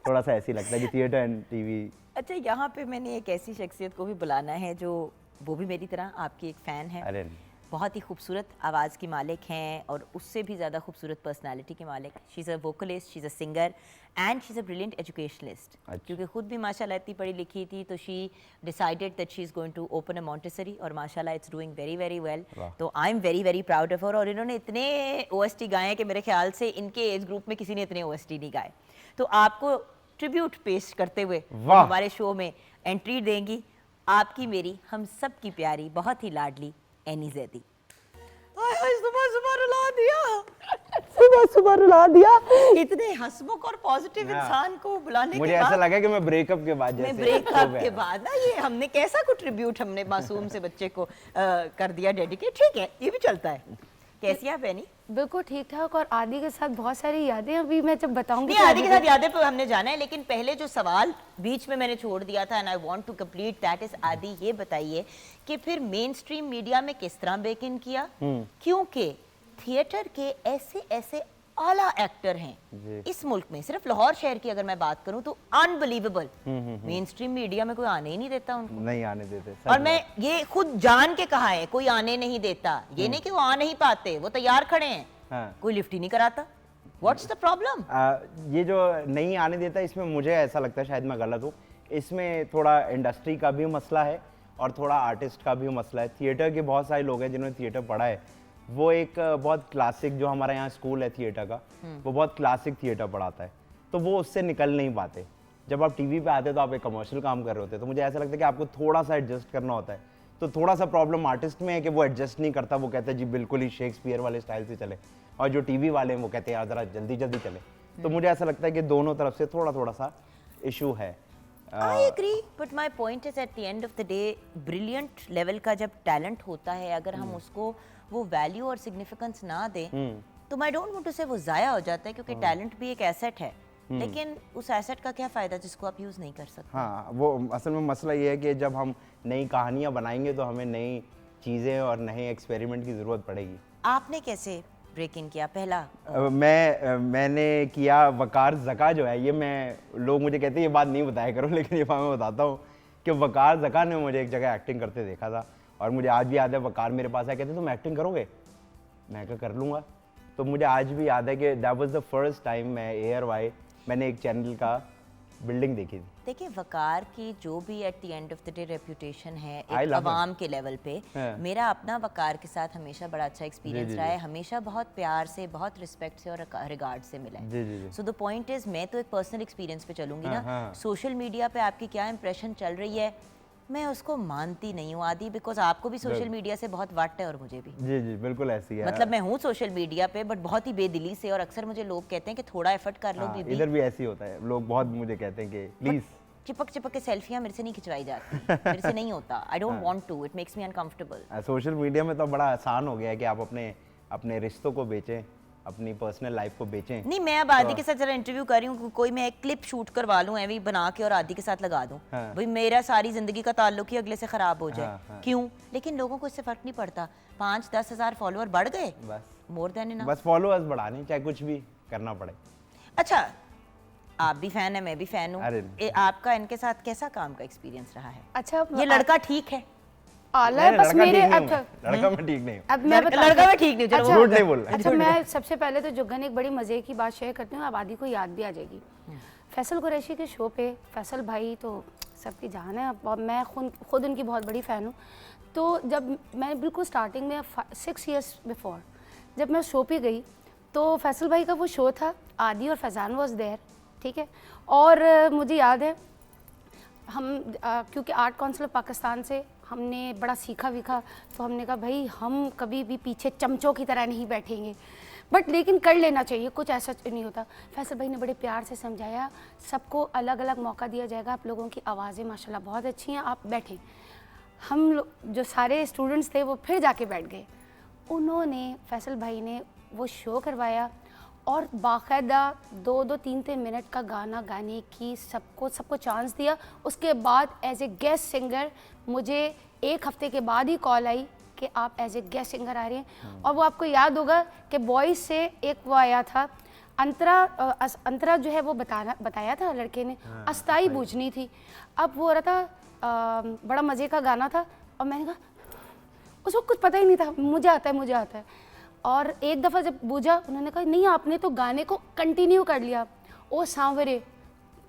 थोड़ा सा ऐसे ही लगता है कि थिएटर एंड टीवी। अच्छा, यहाँ पे मैंने एक ऐसी शख्सियत को भी बुलाना है जो वो भी मेरी तरह आपकी एक फ़ैन है। अरे बहुत ही खूबसूरत आवाज़ की मालिक हैं और उससे भी ज़्यादा खूबसूरत पर्सनालिटी के मालिक। She is a vocalist, she is a singer and she is a brilliant educationist. क्योंकि खुद भी माशाल्लाह इतनी पढ़ी लिखी थी, तो she decided that she is going to open a Montessori और माशाल्लाह it's doing very very well. तो I am very very proud of her. और इन्होंने इतने OST गाए हैं कि मेरे ख्याल से इनके एज ग्रुप में किसी ने इतने OST नहीं गाए। तो आपको ट्रिब्यूट पेश करते हुए हमारे शो में एंट्री देंगी आपकी मेरी हम सब की प्यारी बहुत ही लाडली एनी जैदी। सुबह रुला दिया इतने हंसमुख और पॉजिटिव इंसान को बुलाने मुझे के ऐसा बाद लगा कि मैं ब्रेकअप के बाद जैसे ब्रेकअप के बाद ना ये हमने कैसा कुछ ट्रिब्यूट हमने मासूम से बच्चे को कर दिया डेडिकेट। ठीक है, ये भी चलता है। कैसी आप बेनी? बिल्कुल ठीक ठाक, और आदि के साथ बहुत सारी यादें अभी मैं जब बताऊंगी। नहीं, आदि के साथ यादें पे हमने जाना है, लेकिन पहले जो सवाल बीच में मैंने छोड़ दिया था and I want to complete that is, Adi ये बताइए कि फिर मेन स्ट्रीम मीडिया में किस तरह ब्रेक इन किया, क्योंकि थिएटर के ऐसे ऐसे आला एक्टर हैं इस मुल्क में। सिर्फ लाहौर शहर की अगर मैं बात करूं तो अनबिलीवेबल, मेन स्ट्रीम मीडिया में कोई आने ही नहीं देता उनको। नहीं आने देते। और मैं ये खुद जान के कहा है, कोई आने नहीं देता, ये नहीं कि वो आ नहीं पाते, वो तैयार खड़े हैं। हाँ। कोई लिफ्ट ही नहीं कराता। What's the problem? ये जो नहीं आने देता, इसमें मुझे ऐसा लगता है, शायद मैं गलत हूँ, इसमें थोड़ा इंडस्ट्री का भी मसला है और थोड़ा आर्टिस्ट का भी मसला है। थिएटर के बहुत सारे लोग हैं जिन्होंने थिएटर पढ़ा है, वो एक बहुत क्लासिक, जो हमारा यहाँ स्कूल है थिएटर का, वो बहुत क्लासिक थिएटर पढ़ाता है, तो वो उससे निकल नहीं पाते। जब आप टीवी पे आते हो तो आप एक कमर्शियल काम कर रहे होते हैं, तो मुझे ऐसा लगता है कि आपको थोड़ा सा एडजस्ट करना होता है। तो थोड़ा सा प्रॉब्लम आर्टिस्ट में है कि वो एडजस्ट नहीं करता, वो कहता है जी बिल्कुल ही शेक्सपियर वाले स्टाइल से चले, और जो टीवी वाले हैं वो कहते हैं यार जरा जल्दी जल्दी चले। तो मुझे ऐसा लगता है कि दोनों तरफ से थोड़ा थोड़ा सा इशू है। I agree, but my point is at the end of the day, brilliant level का जब टैलेंट होता है, अगर हम उसको वो वैल्यू और सिग्निफिकेंस ना दे तो आई डोंट वांट टू से वो ज़ाया हो जाता है, क्योंकि टैलेंट भी एक एसेट है, लेकिन उस एसेट का क्या फ़ायदा जिसको आप यूज़ नहीं कर सकते। हाँ, वो असल में मसला ये है कि जब हम नई कहानियाँ बनाएंगे तो हमें नई चीज़ें और नए एक्सपेरिमेंट की ज़रूरत पड़ेगी। आपने कैसे ब्रेक इन किया पहला? मैंने किया वकार ज़का जो है, ये लोग मुझे कहते हैं ये बात नहीं बताया करो, लेकिन ये बात मैं बताता हूँ कि वकार ज़का ने मुझे एक जगह एक्टिंग करते देखा था, और मुझे आज भी याद है वकार मेरे पास आया, कहते तुम एक्टिंग करोगे? मैं क्या कर लूँगा। तो मुझे आज भी याद है कि that was the first time मैं ARY मैंने एक चैनल का बिल्डिंग देखी थी। देखिए वकार की जो भी at the end of the day reputation है I एक love अवाम के लेवल पे, मेरा अपना वकार के साथ हमेशा बड़ा अच्छा एक्सपीरियंस रहा है, हमेशा बहुत प्यार से, बहुत रिस्पेक्ट से और रिगार्ड से मिला है। सो द पॉइंट इज मैं तो एक पर्सनल एक्सपीरियंस पे चलूंगी ना, सोशल मीडिया पे आपकी क्या इंप्रेशन चल रही है मैं उसको मानती नहीं हूँ आदि, बिकॉज आपको भी सोशल मीडिया से बहुत वाट है और मुझे भी। जी जी बिल्कुल ऐसी है। मतलब मैं हूँ सोशल मीडिया पे बट बहुत ही बेदिली से, और अक्सर मुझे लोग कहते हैं कि थोड़ा एफर्ट कर लो बीबी। इधर भी ऐसी होता है, लोग बहुत मुझे कहते हैं कि प्लीज चिपक चिपक के सेल्फियां मेरे से नहीं खिंचवाई जाती, मेरे से नहीं होता, I don't want to, it makes me uncomfortable. Social media में तो बड़ा आसान हो गया है कि आप अपने रिश्तों को बेचें, अपनी पर्सनल लाइफ को बेचें। नहीं मैं अब आदि के साथ जरा इंटरव्यू कर रही हूँ, कोई मैं एक क्लिप शूट करवा लूँ ऐवी बना के और आदि के साथ लगा दूँ, भाई मेरा सारी जिंदगी का ताल्लुक ही अगले से खराब हो जाए। क्यों? लेकिन लोगों को इससे फर्क नहीं पड़ता, 5-10 हज़ार फॉलोअर बढ़ गए, बस मोर देन इनफ। बस फॉलोअर्स बढ़ाने, चाहे कुछ भी करना पड़े। अच्छा आप भी फैन है, मैं भी फैन हूँ, आपका इनके साथ कैसा काम का एक्सपीरियंस रहा है? अच्छा ये लड़का ठीक है? आला है बस मेरे। अच्छा लड़का मैं ठीक नहीं, अब मैं लड़का मैं ठीक नहीं, चलो झूठ नहीं बोल रहा। अच्छा मैं सबसे पहले तो जुग्गन एक बड़ी मज़े की बात शेयर करती हूँ, अब आदि को याद भी आ जाएगी। फैसल कुरैशी के शो पे फैसल भाई तो सबकी जान है, और मैं खुद उनकी बहुत बड़ी फ़ैन हूँ। तो जब मैं बिल्कुल स्टार्टिंग में 6 years बिफोर जब मैं शो पे गई तो फैसल भाई का वो शो था, आदि और फैज़ान वॉज देयर, ठीक है। और मुझे याद है हम क्योंकि आर्ट काउंसिल ऑफ पाकिस्तान से हमने बड़ा सीखा वीखा, तो हमने कहा भाई हम कभी भी पीछे चमचों की तरह नहीं बैठेंगे, बट लेकिन कर लेना चाहिए, कुछ ऐसा नहीं होता। फैसल भाई ने बड़े प्यार से समझाया, सबको अलग अलग मौका दिया जाएगा, आप लोगों की आवाज़ें माशाल्लाह बहुत अच्छी हैं, आप बैठें। हम लोग जो सारे स्टूडेंट्स थे वो फिर जाके बैठ गए। उन्होंने फैसल भाई ने वो शो करवाया और बाकायदा 2-2, 3-3 मिनट का गाना गाने की सबको चांस दिया। उसके बाद एज ए गेस्ट सिंगर मुझे 1 हफ्ते के बाद ही कॉल आई कि आप एज ए गेस्ट सिंगर आ रहे हैं। और वो आपको याद होगा कि बॉयज़ से एक वो आया था अंतरा जो है वो बताया था लड़के ने, अस्ताई बूझनी थी। अब वो हो रहा था बड़ा मज़े का गाना था, और मैंने कहा उसको कुछ पता ही नहीं था, मुझे आता है। और एक दफ़ा जब बूझा उन्होंने कहा नहीं आपने तो गाने को कंटिन्यू कर लिया, ओ सांवरे,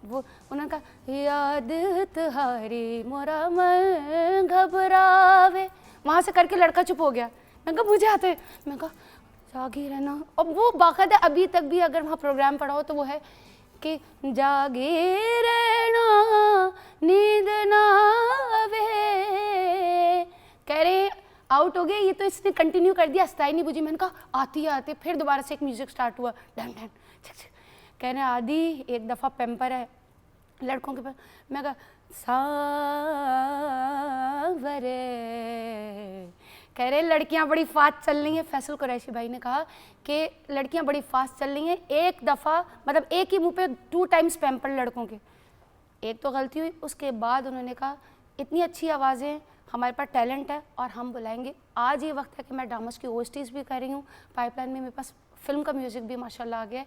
वो उन्होंने कहा याद तुम्हारी मोरा मन घबरावे, वहाँ से करके लड़का चुप हो गया। मैं कहा मुझे आता है, मैं कहा जागी रहना। और वो बाकायदा अभी तक भी अगर वहाँ प्रोग्राम पढ़ा हो तो वो है कि जागे रहना नींद ना आवे, कह रहे आउट हो गए ये, तो इसने कंटिन्यू कर दिया, अस्ताई नहीं बुझी। मैंने कहा आती फिर दोबारा से एक म्यूजिक स्टार्ट हुआ, डन डन कह रहे आदि एक दफ़ा पेम्पर है लड़कों के पास। मैं कहा सांवरे, कह रहे लड़कियां बड़ी फास्ट चल रही हैं। फैसल कुरैशी भाई ने कहा कि लड़कियां बड़ी फास्ट चल रही हैं, एक दफ़ा मतलब एक ही मुंह पे 2 times पेम्पर लड़कों के, एक तो गलती हुई। उसके बाद उन्होंने कहा इतनी अच्छी आवाज़ें, हमारे पास टैलेंट है और हम बुलाएंगे। आज ये वक्त है कि मैं ड्रामास की OSTs भी कर रही हूँ, पाइपलाइन में मेरे पास फिल्म का म्यूज़िक भी माशाल्लाह आ गया है।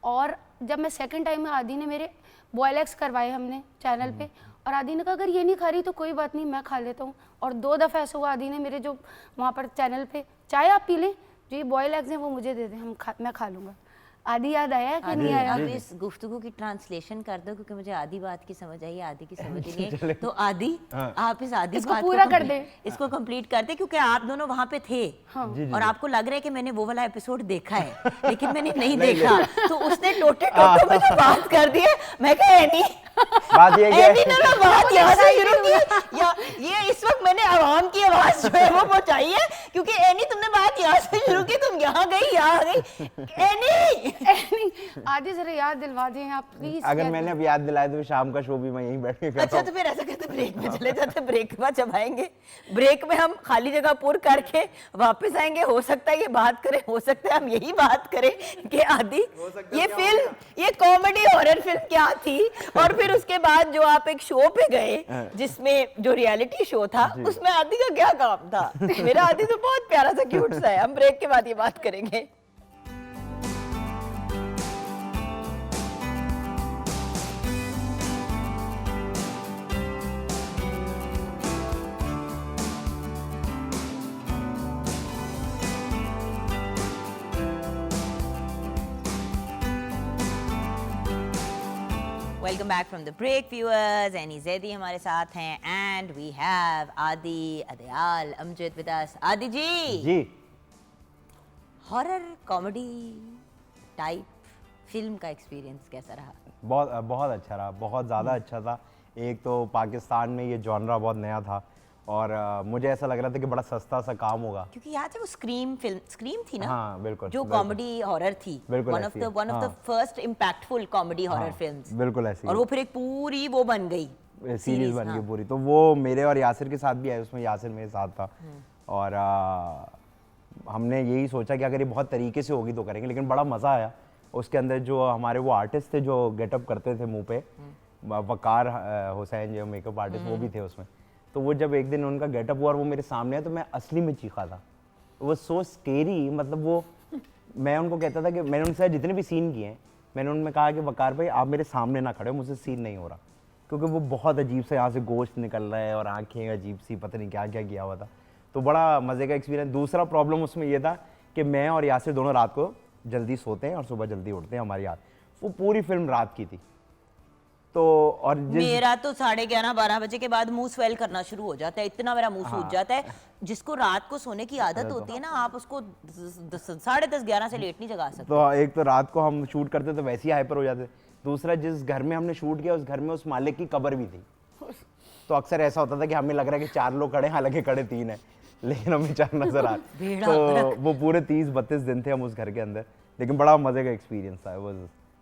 और जब मैं सेकंड टाइम में आदि ने मेरे बॉयल एग्स करवाए हमने चैनल पे, और आदि ने कहा अगर ये नहीं खा रही तो कोई बात नहीं मैं खा लेता हूँ। और 2 दफ़ा ऐसा हुआ आदि ने मेरे जो वहाँ पर चैनल पे चाय आप पी लें, जो ये बॉयल एग्स हैं वो मुझे दे दें, मैं खा लूँगा। आदि याद आया कि नहीं आया? अब इस गुफ्तगू की ट्रांसलेशन कर दो क्योंकि मुझे आदि बात की समझ आई, आदि की समझ नहीं है। तो आदि आप इस आदि इसको बात पूरा कर दे, इसको कंप्लीट कर दे, क्योंकि आप दोनों वहाँ पे थे और आपको लग रहा है कि मैंने वो वाला एपिसोड देखा है, लेकिन मैंने नहीं देखा। तो उसने टोटे में जो बात कर दी है, मैं कहा एनी बात ये है बात यहाँ से शुरू की, या ये इस वक्त मैंने आवाम की आवाज जो है वो पहुंचाई है, क्योंकि एनी तुमने बात यहाँ से शुरू की, तुम यहाँ गई यहाँ गई। एनी आदि जरा याद दिलवा दें आप प्लीज। अगर मैंने अब याद दिलाया तो शाम का शो भी मैं यहीं बैठ के करता हूं। अच्छा तो फिर ऐसा करते से ब्रेक में चले जाते, ब्रेक के बाद जब आएंगे ब्रेक में हम खाली जगह पुर करके वापस आएंगे। हो सकता है ये बात करें, हो सकता है हम यही बात करें कि आदि ये फिल्म, ये कॉमेडी हॉरर फिल्म क्या थी, और फिर उसके बाद जो आप एक शो पे गए जिसमें जो रियलिटी शो था उसमें आदि का क्या काम था। मेरा आदि तो बहुत प्यारा सा क्यूट सा है। हम ब्रेक के बाद ये बात करेंगे। Welcome back from the break viewers. Annie Zaidi हमारे साथ हैं एंड वी हैव आदि अदयाल अमजद विद अस। आदि जी हॉरर कॉमेडी टाइप फिल्म का एक्सपीरियंस कैसा रहा? बहुत अच्छा रहा, बहुत ज़्यादा अच्छा था। एक तो पाकिस्तान में ये जॉनरा बहुत नया था और मुझे ऐसा लग रहा था कि बड़ा सस्ता सा काम होगा, क्योंकि याद है वो स्क्रीम थी ना? हाँ बिल्कुल, जो कॉमेडी हॉरर थी, one of the first impactful comedy horror films, बिल्कुल ऐसी। और वो फिर एक पूरी वो बन गई सीरीज बन गई पूरी। तो वो मेरे और यासिर के साथ भी है, उसमें यासिर मेरे साथ था और हमने यही सोचा कि अगर ये बहुत तरीके से होगी तो करेंगे, लेकिन बड़ा मज़ा आया। उसके अंदर जो हमारे वो आर्टिस्ट थे जो गेटअप करते थे मुंह पे, वकार हुसैन जो मेकअप आर्टिस्ट, वो भी थे उसमें। तो वो जब एक दिन उनका गेटअप हुआ और वो मेरे सामने आया तो मैं असली में चीखा था। वो सो स्केरी, मतलब वो मैं उनको कहता था कि मैंने उनसे जितने भी सीन किए हैं, मैंने उनमें कहा कि वकार भाई आप मेरे सामने ना खड़े हो, मुझसे सीन नहीं हो रहा, क्योंकि वो बहुत अजीब से यहाँ से गोश्त निकल रहा है और आंखें अजीब सी, पता नहीं क्या क्या किया हुआ था। तो बड़ा मज़े का एक्सपीरियंस। दूसरा प्रॉब्लम उसमें ये था कि मैं और यासिर दोनों रात को जल्दी सोते हैं और सुबह जल्दी उठते हैं, हमारी याद वो पूरी फिल्म रात की थी। तो और मेरा तो 11:30-12 बजे के बाद मुंह स्वेल करना शुरू हो जाता है, इतना मेरा मुंह सूज जाता है। जिसको रात को सोने की आदत होती है ना, आप उसको 10:30-11 से लेट नहीं जगा सकते। तो एक तो रात को हम शूट करते तो वैसे ही हाइपर हो जाते। दूसरा, जिस घर में हमने शूट किया उस घर में उस मालिक की कब्र भी थी। तो अक्सर ऐसा होता था कि हमें लग रहा है कि 4 लोग खड़े, हालांकि खड़े 3 है, लेकिन हमें 4 नजर आ रहे। तो वो पूरे 30-32 दिन थे हम उस घर के अंदर, लेकिन बड़ा मजे का एक्सपीरियंस था।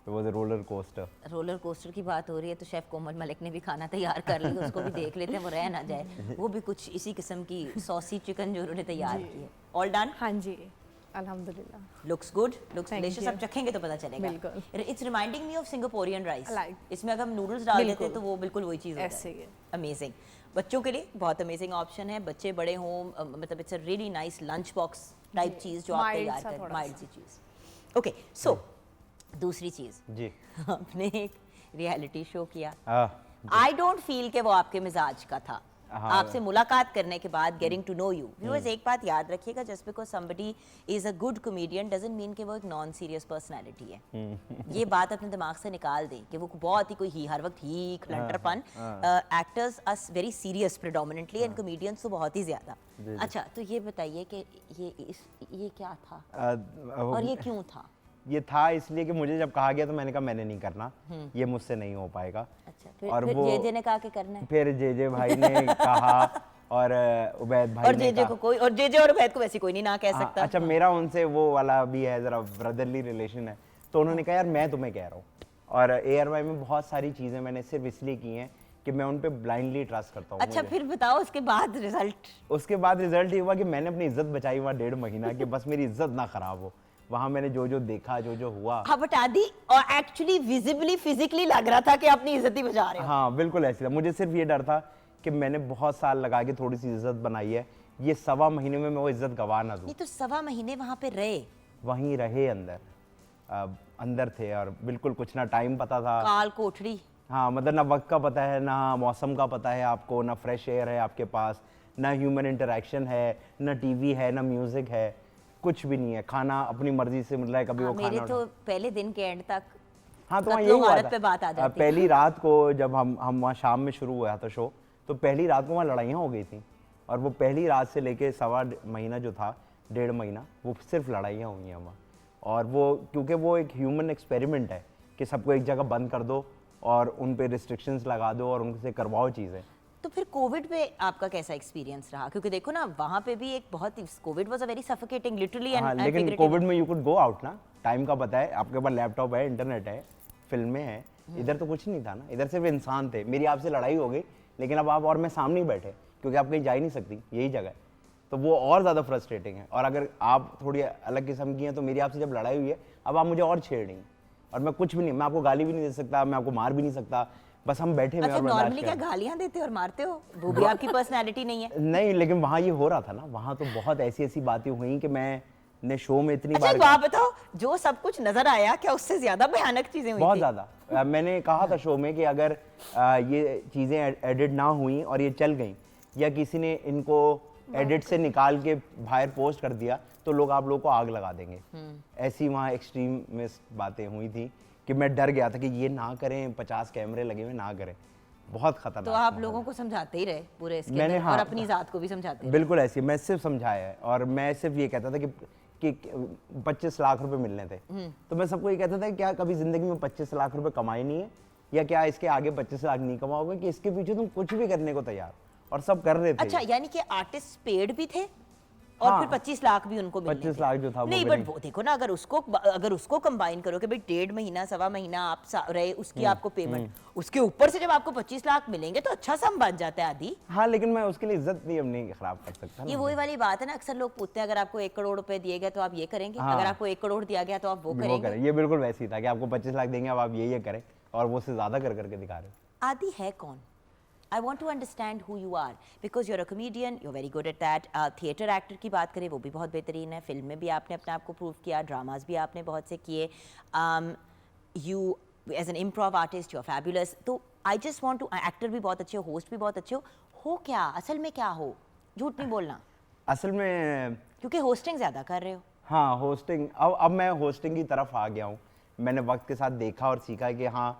वो रोलर कोस्टर की बात हो रही है तो शेफ कोमल मलिक ने भी खाना तैयार कर लिया, उसको भी देख लेते हैं, वो रह ना जाए। वो भी कुछ इसी किस्म की सॉसी चिकन जो उन्होंने तैयार की है। All done? हाँ जी, अल्हम्दुलिल्लाह। Looks good, looks delicious. अब चखेंगे तो पता चलेगा। It's reminding me of Singaporean rice. इसमें अगर हम नूडल्स डाल देते तो वो बिल्कुल वही चीज़ होती है। अमेजिंग। बच्चों के लिए बहुत अमेजिंग ऑप्शन है, बच्चे बड़े हों, मतलब it's a really nice lunch box type चीज़ जो आप तैयार करें, माइल्ड सी चीज़। ओके, सो दूसरी चीज़ जी, आपने एक रियलिटी शो किया। आई डोंट फील कि वो आपके मिजाज का था। आपसे मुलाकात करने के बाद getting to know you, viewers एक बात याद रखिएगा, just because somebody is a good comedian doesn't mean कि वो एक नॉन सीरियस पर्सनालिटी है। ये बात अपने दिमाग से निकाल दें कि वो बहुत ही कोई हर वक्त ही क्लंटरपन। Actors are very serious predominantly and comedians तो बहुत ही ज्यादा। अच्छा, तो ये बताइए कि ये क्या था और ये क्यों था? ये था इसलिए कि मुझे जब कहा गया तो मैंने कहा मैंने नहीं करना, ये मुझसे नहीं हो पाएगा। अच्छा, फिर वो जेजे ने कहा कि करना है, फिर जेजे भाई ने कहा और उबैद भाई और जेजे को कोई, और जेजे और उबैद को वैसे कोई नहीं ना कह सकता। अच्छा, मेरा उनसे वो वाला भी है, जरा ब्रदरली रिलेशन है, तो उन्होंने कहा यार मैं तुम्हें कह रहा हूँ। और ARY में बहुत सारी चीज़ें मैंने सिर्फ इसलिए की हैं कि मैं उन पे ब्लाइंडली ट्रस्ट करता हूँ। अच्छा, फिर बताओ उसके बाद रिजल्ट? उसके बाद रिजल्ट ये हुआ कि मैंने अपनी इज्जत बचाई हुआ 1.5 महीना कि बस मेरी इज्जत ना खराब हो। वहाँ मैंने जो देखा, जो हुआ, हाँ, बता दी, और एक्चुअली विजिबली फिजिकली लग रहा था कि अपनी इज्जत ही बचा रहे हो। हाँ बिल्कुल ऐसे था। मुझे सिर्फ ये डर था कि मैंने बहुत साल लगा के थोड़ी सी इज्जत बनाई है, ये 1.25 महीने में मैं वो इज्जत गवा ना दूँ। नहीं तो 1.25 महीने वहाँ पे रहे, वहीं रहे, अंदर थे और बिल्कुल कुछ ना टाइम पता था, काल कोठड़ी। हाँ, मतलब ना वक्त का पता है, ना मौसम का पता है आपको, ना फ्रेश एयर है आपके पास, ना ह्यूमन इंटरेक्शन है, ना टीवी है, ना म्यूजिक है, कुछ भी नहीं है। खाना अपनी मर्जी से मिल रहा है, कभी वो खाना। मेरे तो पहले दिन के एंड तक हाँ, तो यही हुआ था। पे बात आ जाती। पहली रात को जब हम वहाँ शाम में शुरू हुआ था शो, तो पहली रात को वहाँ लड़ाइयाँ हो गई थी, और वो पहली रात से लेके 1.25 महीना जो था, 1.5 महीना, वो सिर्फ लड़ाइयाँ हुई हैं वहाँ। और वो क्योंकि वो एक ह्यूमन एक्सपेरिमेंट है कि सबको एक जगह बंद कर दो और उन पे रिस्ट्रिक्शंस लगा दो और उनसे करवाओ चीज़ें। तो फिर कोविड पे आपका कैसा एक्सपीरियंस रहा? क्योंकि देखो ना, वहाँ पे भी एक बहुत, Covid was a very suffocating literally and लेकिन कोविड में यू कुड गो आउट ना, टाइम का पता है, आपके पास लैपटॉप है, इंटरनेट है, फिल्में हैं, इधर तो कुछ नहीं था ना, इधर सिर्फ इंसान थे। मेरी आपसे लड़ाई हो गई, लेकिन अब आप और मैं सामने ही बैठे, क्योंकि आप कहीं जा ही नहीं सकती, यही जगह है। तो वो और ज़्यादा फ्रस्ट्रेटिंग है। और अगर आप थोड़ी अलग किस्म की हैं, तो मेरी आपसे जब लड़ाई हुई है, अब आप मुझे और छेड़ रही हैं, और मैं कुछ भी नहीं, मैं आपको गाली भी नहीं दे सकता, मैं आपको मार भी नहीं सकता, बस हम बैठे हुए अच्छा, और बर्दाश्त नॉर्मली क्या कर। गालियां देते हो और मारते हो? वो भी आपकी पर्सनैलिटी नहीं है। नहीं, लेकिन वहाँ ये हो रहा था ना, वहाँ तो बहुत ऐसी ऐसी बातें हुई कि मैंने शो में इतनी अच्छा, बार तो आप बताओ, जो सब कुछ नजर आया, क्या उससे ज्यादा भयानक चीजें हुई बहुत थी? ज़्यादा। मैंने कहा था शो में कि अगर ये चीज़ें एडिट ना हुई और ये चल गई, या किसी ने इनको एडिट से निकाल के बाहर पोस्ट कर दिया, तो लोग आप लोगों को आग लगा देंगे। ऐसी वहाँ एक्सट्रीमिस्ट बातें हुई थी कि मैं डर गया था कि ये ना करें, 50 कैमरे लगे हुए, ना करें, बहुत खतरनाक। तो आप लोगों को समझाते ही रहे पूरे इसके मैंने, अंदर, हाँ, और अपनी जात को भी समझाते रहे। बिल्कुल ऐसी, मैं सिर्फ समझाया है, और मैं सिर्फ ये कहता था कि 25 लाख रुपए मिलने थे, तो मैं सबको ये कहता था कि क्या कभी जिंदगी में 25 लाख रुपए कमाए नहीं है, या क्या इसके आगे 25 लाख नहीं कमाओगे, कि इसके पीछे तुम कुछ भी करने को तैयार, और सब कर रहे थे। अच्छा, यानी कि आर्टिस्ट पेड भी थे और हाँ, फिर 25 लाख भी उनको मिलने 25 थे। लाख जो था वो नहीं, मिले। बट वो देखो ना, अगर उसको कंबाइन करो कि भाई 1.5 महीना 1.25 महीना आप रहे, उसकी आपको पेमेंट, उसके ऊपर से जब आपको 25 लाख मिलेंगे तो अच्छा सम बन जाता है आदि। हाँ, लेकिन मैं उसके लिए इज्जत नहीं खराब कर सकता ये ना। वही वाली बात है ना, अक्सर लोग पूछते हैं अगर आपको 1 करोड़ रुपए दिए गए तो आप ये करेंगे, हाँ। अगर आपको 1 करोड़ दिया गया तो आप वो करेंगे। ये बिल्कुल वैसे ही था कि आपको 25 लाख देंगे, अब आप ये करें, और वो से ज्यादा कर करके दिखा रहे हो। आदि है कौन? I want to understand who you are because you're a comedian, you're very good at that. Theatre actor की बात करें वो भी बहुत बेहतरीन है, फिल्म में भी आपने अपने आप को प्रूव किया, ड्रामाज भी आपने बहुत से किए, you as an improv artist you're fabulous. तो I just want to, actor भी बहुत अच्छे हो, होस्ट भी बहुत अच्छे हो क्या असल में क्या हो? झूठ नहीं बोलना, असल में क्योंकि होस्टिंग ज़्यादा कर रहे हो। हाँ, होस्टिंग, अब मैं होस्टिंग की तरफ आ गया हूँ। मैंने वक्त के साथ देखा और सीखा कि हाँ,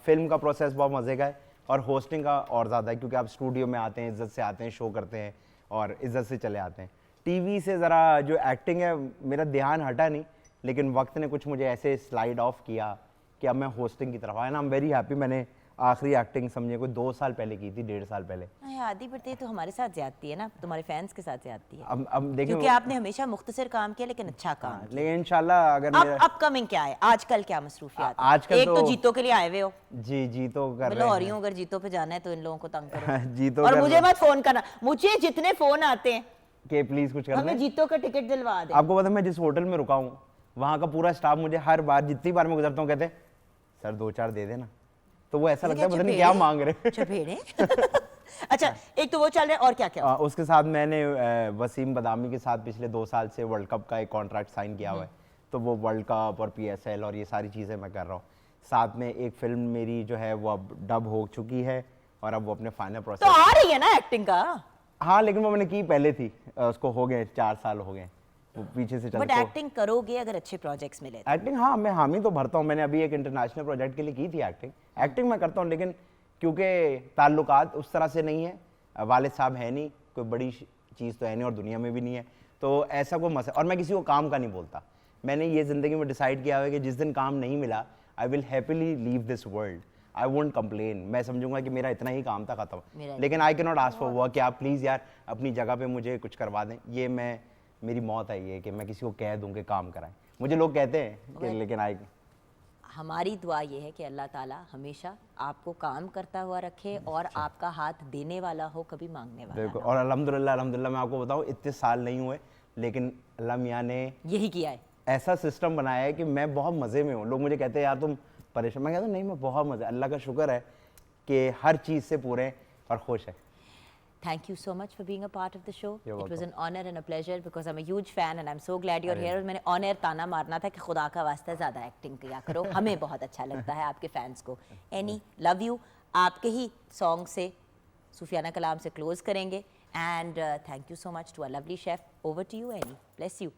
फिल्म का प्रोसेस बहुत मज़े का है, और होस्टिंग का और ज़्यादा है, क्योंकि आप स्टूडियो में आते हैं, इज़्ज़त से आते हैं, शो करते हैं और इज़्ज़त से चले आते हैं। टीवी से ज़रा जो एक्टिंग है, मेरा ध्यान हटा नहीं, लेकिन वक्त ने कुछ मुझे ऐसे स्लाइड ऑफ किया कि अब मैं होस्टिंग की तरफ आया ना। आई एम वेरी हैप्पी। मैंने आखिरी एक्टिंग समझे कोई 2 साल पहले की थी, 1.5 साल पहले। आदि बढ़ती तो हमारे साथ ज्यादती है ना, तुम्हारे फैंस के साथ ज्यादती है। अब देखिए, क्योंकि आपने हमेशा मुख्तसर काम किया लेकिन अच्छा काम किया। लेकिन इंशाल्लाह अगर अब अपकमिंग क्या है, आजकल क्या मसरूफियात है? आजकल एक तो जीतो के लिए आए हुए हो। जी, जीतो कर रहे लाहौरियों, अगर जीतो पे जाना है तो इन लोगों को तंग करो। जीतो और कर मुझे मत फोन करना, मुझे जितने फोन आते हैं कि प्लीज कुछ कर हमें दें। जीतो का टिकट दिलवा दे। आपको पता है मैं जिस होटल में रुका हूँ, वहाँ का पूरा स्टाफ मुझे हर बार, जितनी बार मैं गुजरता हूँ, कहते हैं सर 2-4 दे देना। तो वो ऐसा लगता है पता नहीं क्या मांग रहे हैं। अच्छा, एक तो वो चल रहा है, और क्या क्या? उसके साथ मैंने वसीम बदामी के साथ पिछले 2 साल से वर्ल्ड कप का एक कॉन्ट्रैक्ट साइन किया हुआ है, तो वो वर्ल्ड कप और PSL और ये सारी चीज़ें मैं कर रहा हूँ। साथ में एक फिल्म मेरी जो है वो अब डब हो चुकी है, और अब वो अपने फाइनल प्रोसेस। तो आ रही है ना एक्टिंग का? हाँ, लेकिन वो मैंने की पहले थी, उसको हो गए 4 साल हो गए, वो पीछे से चलते। बट एक्टिंग करोगे अगर अच्छे प्रोजेक्ट्स मिले? एक्टिंग, हाँ, मैं हामी तो भरता हूँ। मैंने अभी एक इंटरनेशनल प्रोजेक्ट के लिए की थी एक्टिंग मैं करता हूँ, लेकिन क्योंकि ताल्लुकात उस तरह से नहीं है, वालिद साहब है नहीं, कोई बड़ी चीज़ तो है नहीं और दुनिया में भी नहीं है, तो ऐसा कोई मसला। और मैं किसी को काम का नहीं बोलता। मैंने ये ज़िंदगी में डिसाइड किया हुआ है कि जिस दिन काम नहीं मिला, I will happily leave this world, I won't complain. मैं समझूंगा कि मेरा इतना ही काम था, ख़त्म। लेकिन I can not ask for work कि आप प्लीज़ यार अपनी जगह पे मुझे कुछ करवा दें। ये मेरी मौत है ये कि मैं किसी को कह दूं कि काम कराएं। मुझे लोग कहते हैं कि लेकिन हमारी दुआ ये है कि अल्लाह ताला हमेशा आपको काम करता हुआ रखे और आपका हाथ देने वाला हो, कभी मांगने वाला बिल्कुल। और अल्हम्दुलिल्लाह मैं आपको बताऊं, इतने साल नहीं हुए, लेकिन अल्लाह मियाँ ने यही किया है, ऐसा सिस्टम बनाया है कि मैं बहुत मज़े में हूँ। लोग मुझे कहते हैं यार तुम परेशान, मैं कहता हूँ नहीं, मैं बहुत मज़ा, अल्लाह का शुक्र है कि हर चीज़ से पूरे और खुश है। Thank you so much for being a part of the show. It was an honor and a pleasure because I'm a huge fan and I'm so glad you're here. मैंने on air ताना मारना था कि खुदा का वास्ता ज़्यादा acting किया करो, हमें बहुत अच्छा लगता है आपके फैंस को। Annie, love you. आपके ही सॉन्ग से सूफियाना कलाम से क्लोज करेंगे and thank you so much to our lovely chef. Over to you, Annie. Bless you.